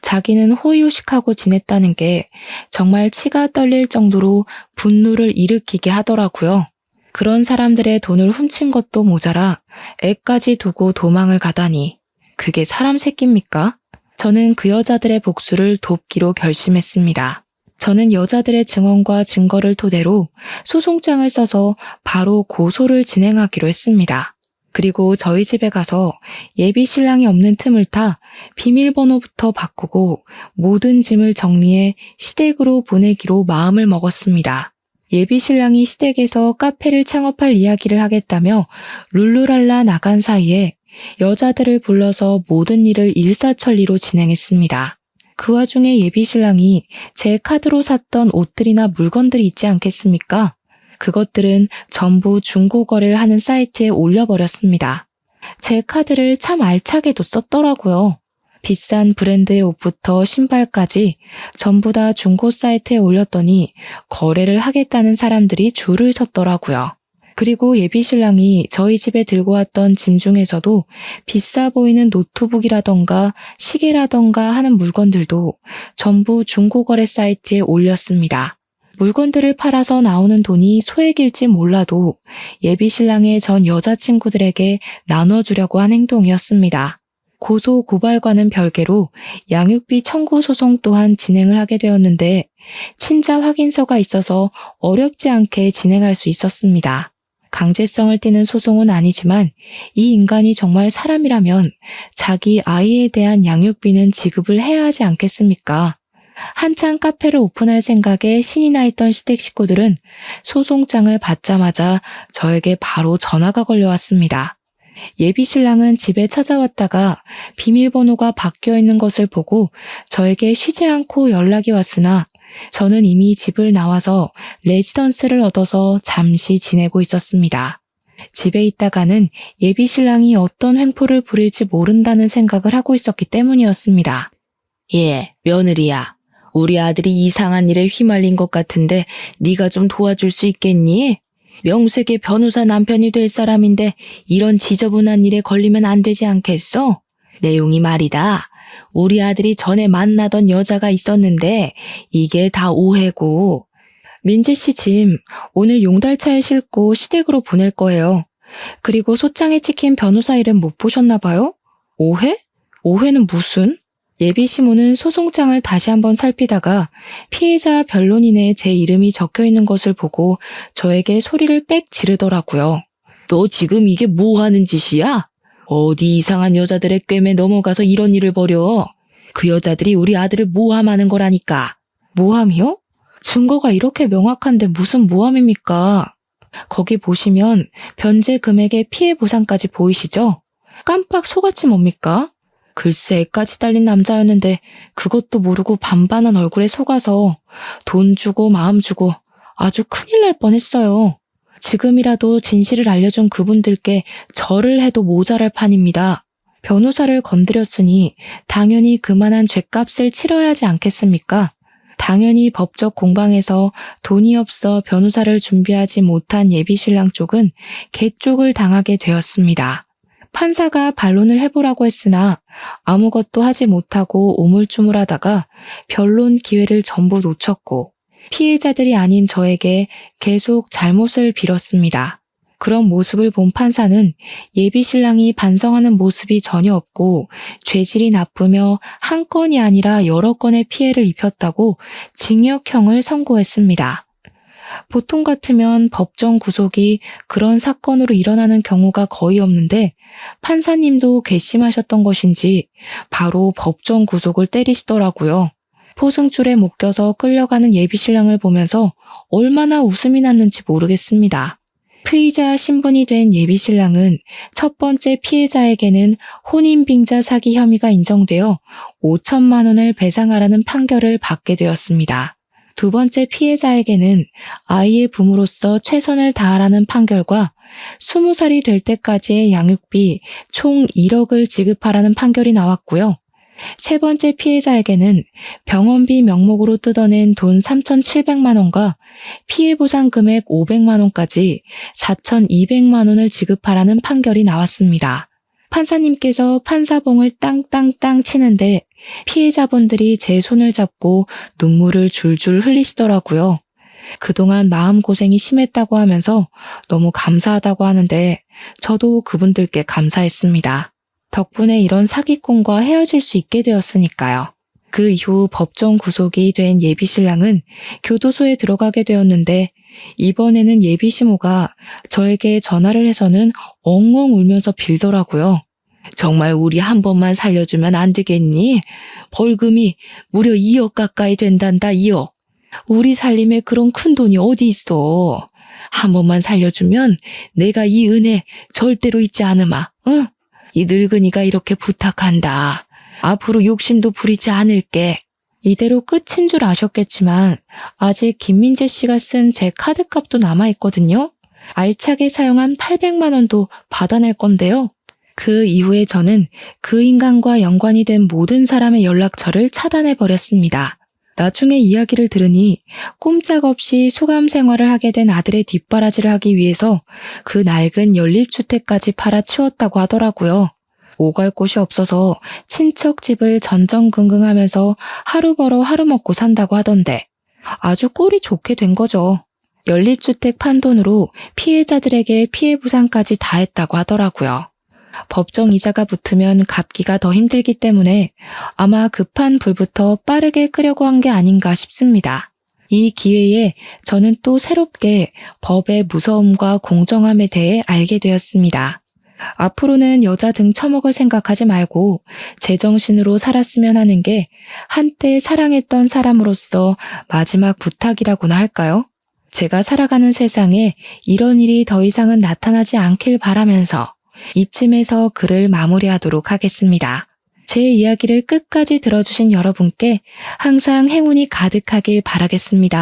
자기는 호의호식하고 지냈다는 게 정말 치가 떨릴 정도로 분노를 일으키게 하더라고요. 그런 사람들의 돈을 훔친 것도 모자라 애까지 두고 도망을 가다니 그게 사람 새끼입니까? 저는 그 여자들의 복수를 돕기로 결심했습니다. 저는 여자들의 증언과 증거를 토대로 소송장을 써서 바로 고소를 진행하기로 했습니다. 그리고 저희 집에 가서 예비 신랑이 없는 틈을 타 비밀번호부터 바꾸고 모든 짐을 정리해 시댁으로 보내기로 마음을 먹었습니다. 예비 신랑이 시댁에서 카페를 창업할 이야기를 하겠다며 룰루랄라 나간 사이에 여자들을 불러서 모든 일을 일사천리로 진행했습니다. 그 와중에 예비 신랑이 제 카드로 샀던 옷들이나 물건들이 있지 않겠습니까? 그것들은 전부 중고거래를 하는 사이트에 올려버렸습니다. 제 카드를 참 알차게도 썼더라고요. 비싼 브랜드의 옷부터 신발까지 전부 다 중고 사이트에 올렸더니 거래를 하겠다는 사람들이 줄을 섰더라고요. 그리고 예비 신랑이 저희 집에 들고 왔던 짐 중에서도 비싸 보이는 노트북이라던가 시계라던가 하는 물건들도 전부 중고거래 사이트에 올렸습니다. 물건들을 팔아서 나오는 돈이 소액일지 몰라도 예비 신랑의 전 여자친구들에게 나눠주려고 한 행동이었습니다. 고소 고발과는 별개로 양육비 청구 소송 또한 진행을 하게 되었는데 친자 확인서가 있어서 어렵지 않게 진행할 수 있었습니다. 강제성을 띠는 소송은 아니지만 이 인간이 정말 사람이라면 자기 아이에 대한 양육비는 지급을 해야 하지 않겠습니까? 한창 카페를 오픈할 생각에 신이 나 있던 시댁 식구들은 소송장을 받자마자 저에게 바로 전화가 걸려왔습니다. 예비 신랑은 집에 찾아왔다가 비밀번호가 바뀌어 있는 것을 보고 저에게 쉬지 않고 연락이 왔으나 저는 이미 집을 나와서 레지던스를 얻어서 잠시 지내고 있었습니다. 집에 있다가는 예비 신랑이 어떤 횡포를 부릴지 모른다는 생각을 하고 있었기 때문이었습니다. 예, 며느리야. 우리 아들이 이상한 일에 휘말린 것 같은데 네가 좀 도와줄 수 있겠니? 명색의 변호사 남편이 될 사람인데 이런 지저분한 일에 걸리면 안 되지 않겠어? 내용이 말이다. 우리 아들이 전에 만나던 여자가 있었는데 이게 다 오해고. 민지 씨 짐 오늘 용달차에 싣고 시댁으로 보낼 거예요. 그리고 소장에 찍힌 변호사 이름 못 보셨나 봐요? 오해? 오해는 무슨? 예비 시모는 소송장을 다시 한번 살피다가 피해자 변론인에 제 이름이 적혀 있는 것을 보고 저에게 소리를 빽 지르더라고요. 너 지금 이게 뭐 하는 짓이야? 어디 이상한 여자들의 꿰매 넘어가서 이런 일을 벌여. 그 여자들이 우리 아들을 모함하는 거라니까. 모함이요? 증거가 이렇게 명확한데 무슨 모함입니까? 거기 보시면 변제 금액의 피해 보상까지 보이시죠? 깜빡 속았지 뭡니까? 글쎄 애까지 달린 남자였는데 그것도 모르고 반반한 얼굴에 속아서 돈 주고 마음 주고 아주 큰일 날 뻔했어요. 지금이라도 진실을 알려준 그분들께 절을 해도 모자랄 판입니다. 변호사를 건드렸으니 당연히 그만한 죗값을 치러야 하지 않겠습니까? 당연히 법적 공방에서 돈이 없어 변호사를 준비하지 못한 예비신랑 쪽은 개쪽을 당하게 되었습니다. 판사가 반론을 해보라고 했으나 아무것도 하지 못하고 우물쭈물하다가 변론 기회를 전부 놓쳤고 피해자들이 아닌 저에게 계속 잘못을 빌었습니다. 그런 모습을 본 판사는 예비신랑이 반성하는 모습이 전혀 없고 죄질이 나쁘며 한 건이 아니라 여러 건의 피해를 입혔다고 징역형을 선고했습니다. 보통 같으면 법정 구속이 그런 사건으로 일어나는 경우가 거의 없는데 판사님도 괘씸하셨던 것인지 바로 법정 구속을 때리시더라고요. 포승줄에 묶여서 끌려가는 예비신랑을 보면서 얼마나 웃음이 났는지 모르겠습니다. 피의자 신분이 된 예비신랑은 첫 번째 피해자에게는 혼인빙자 사기 혐의가 인정되어 5천만 원을 배상하라는 판결을 받게 되었습니다. 두 번째 피해자에게는 아이의 부모로서 최선을 다하라는 판결과 20살이 될 때까지의 양육비 총 1억을 지급하라는 판결이 나왔고요. 세 번째 피해자에게는 병원비 명목으로 뜯어낸 돈 3,700만 원과 피해보상 금액 500만 원까지 4,200만 원을 지급하라는 판결이 나왔습니다. 판사님께서 판사봉을 땅땅땅 치는데 피해자분들이 제 손을 잡고 눈물을 줄줄 흘리시더라고요. 그동안 마음고생이 심했다고 하면서 너무 감사하다고 하는데 저도 그분들께 감사했습니다. 덕분에 이런 사기꾼과 헤어질 수 있게 되었으니까요. 그 이후 법정 구속이 된 예비신랑은 교도소에 들어가게 되었는데 이번에는 예비시모가 저에게 전화를 해서는 엉엉 울면서 빌더라고요. 정말 우리 한 번만 살려주면 안 되겠니? 벌금이 무려 2억 가까이 된단다, 2억. 우리 살림에 그런 큰 돈이 어디 있어. 한 번만 살려주면 내가 이 은혜 절대로 잊지 않으마, 응? 이 늙은이가 이렇게 부탁한다. 앞으로 욕심도 부리지 않을게. 이대로 끝인 줄 아셨겠지만 아직 김민재 씨가 쓴 제 카드값도 남아있거든요. 알차게 사용한 800만 원도 받아낼 건데요. 그 이후에 저는 그 인간과 연관이 된 모든 사람의 연락처를 차단해버렸습니다. 나중에 이야기를 들으니 꼼짝없이 수감 생활을 하게 된 아들의 뒷바라지를 하기 위해서 그 낡은 연립주택까지 팔아치웠다고 하더라고요. 오갈 곳이 없어서 친척 집을 전전긍긍하면서 하루 벌어 하루 먹고 산다고 하던데 아주 꼴이 좋게 된 거죠. 연립주택 판 돈으로 피해자들에게 피해 보상까지 다 했다고 하더라고요. 법정 이자가 붙으면 갚기가 더 힘들기 때문에 아마 급한 불부터 빠르게 끄려고 한 게 아닌가 싶습니다. 이 기회에 저는 또 새롭게 법의 무서움과 공정함에 대해 알게 되었습니다. 앞으로는 여자 등 처먹을 생각하지 말고 제정신으로 살았으면 하는 게 한때 사랑했던 사람으로서 마지막 부탁이라고나 할까요? 제가 살아가는 세상에 이런 일이 더 이상은 나타나지 않길 바라면서 이쯤에서 글을 마무리하도록 하겠습니다. 제 이야기를 끝까지 들어주신 여러분께 항상 행운이 가득하길 바라겠습니다.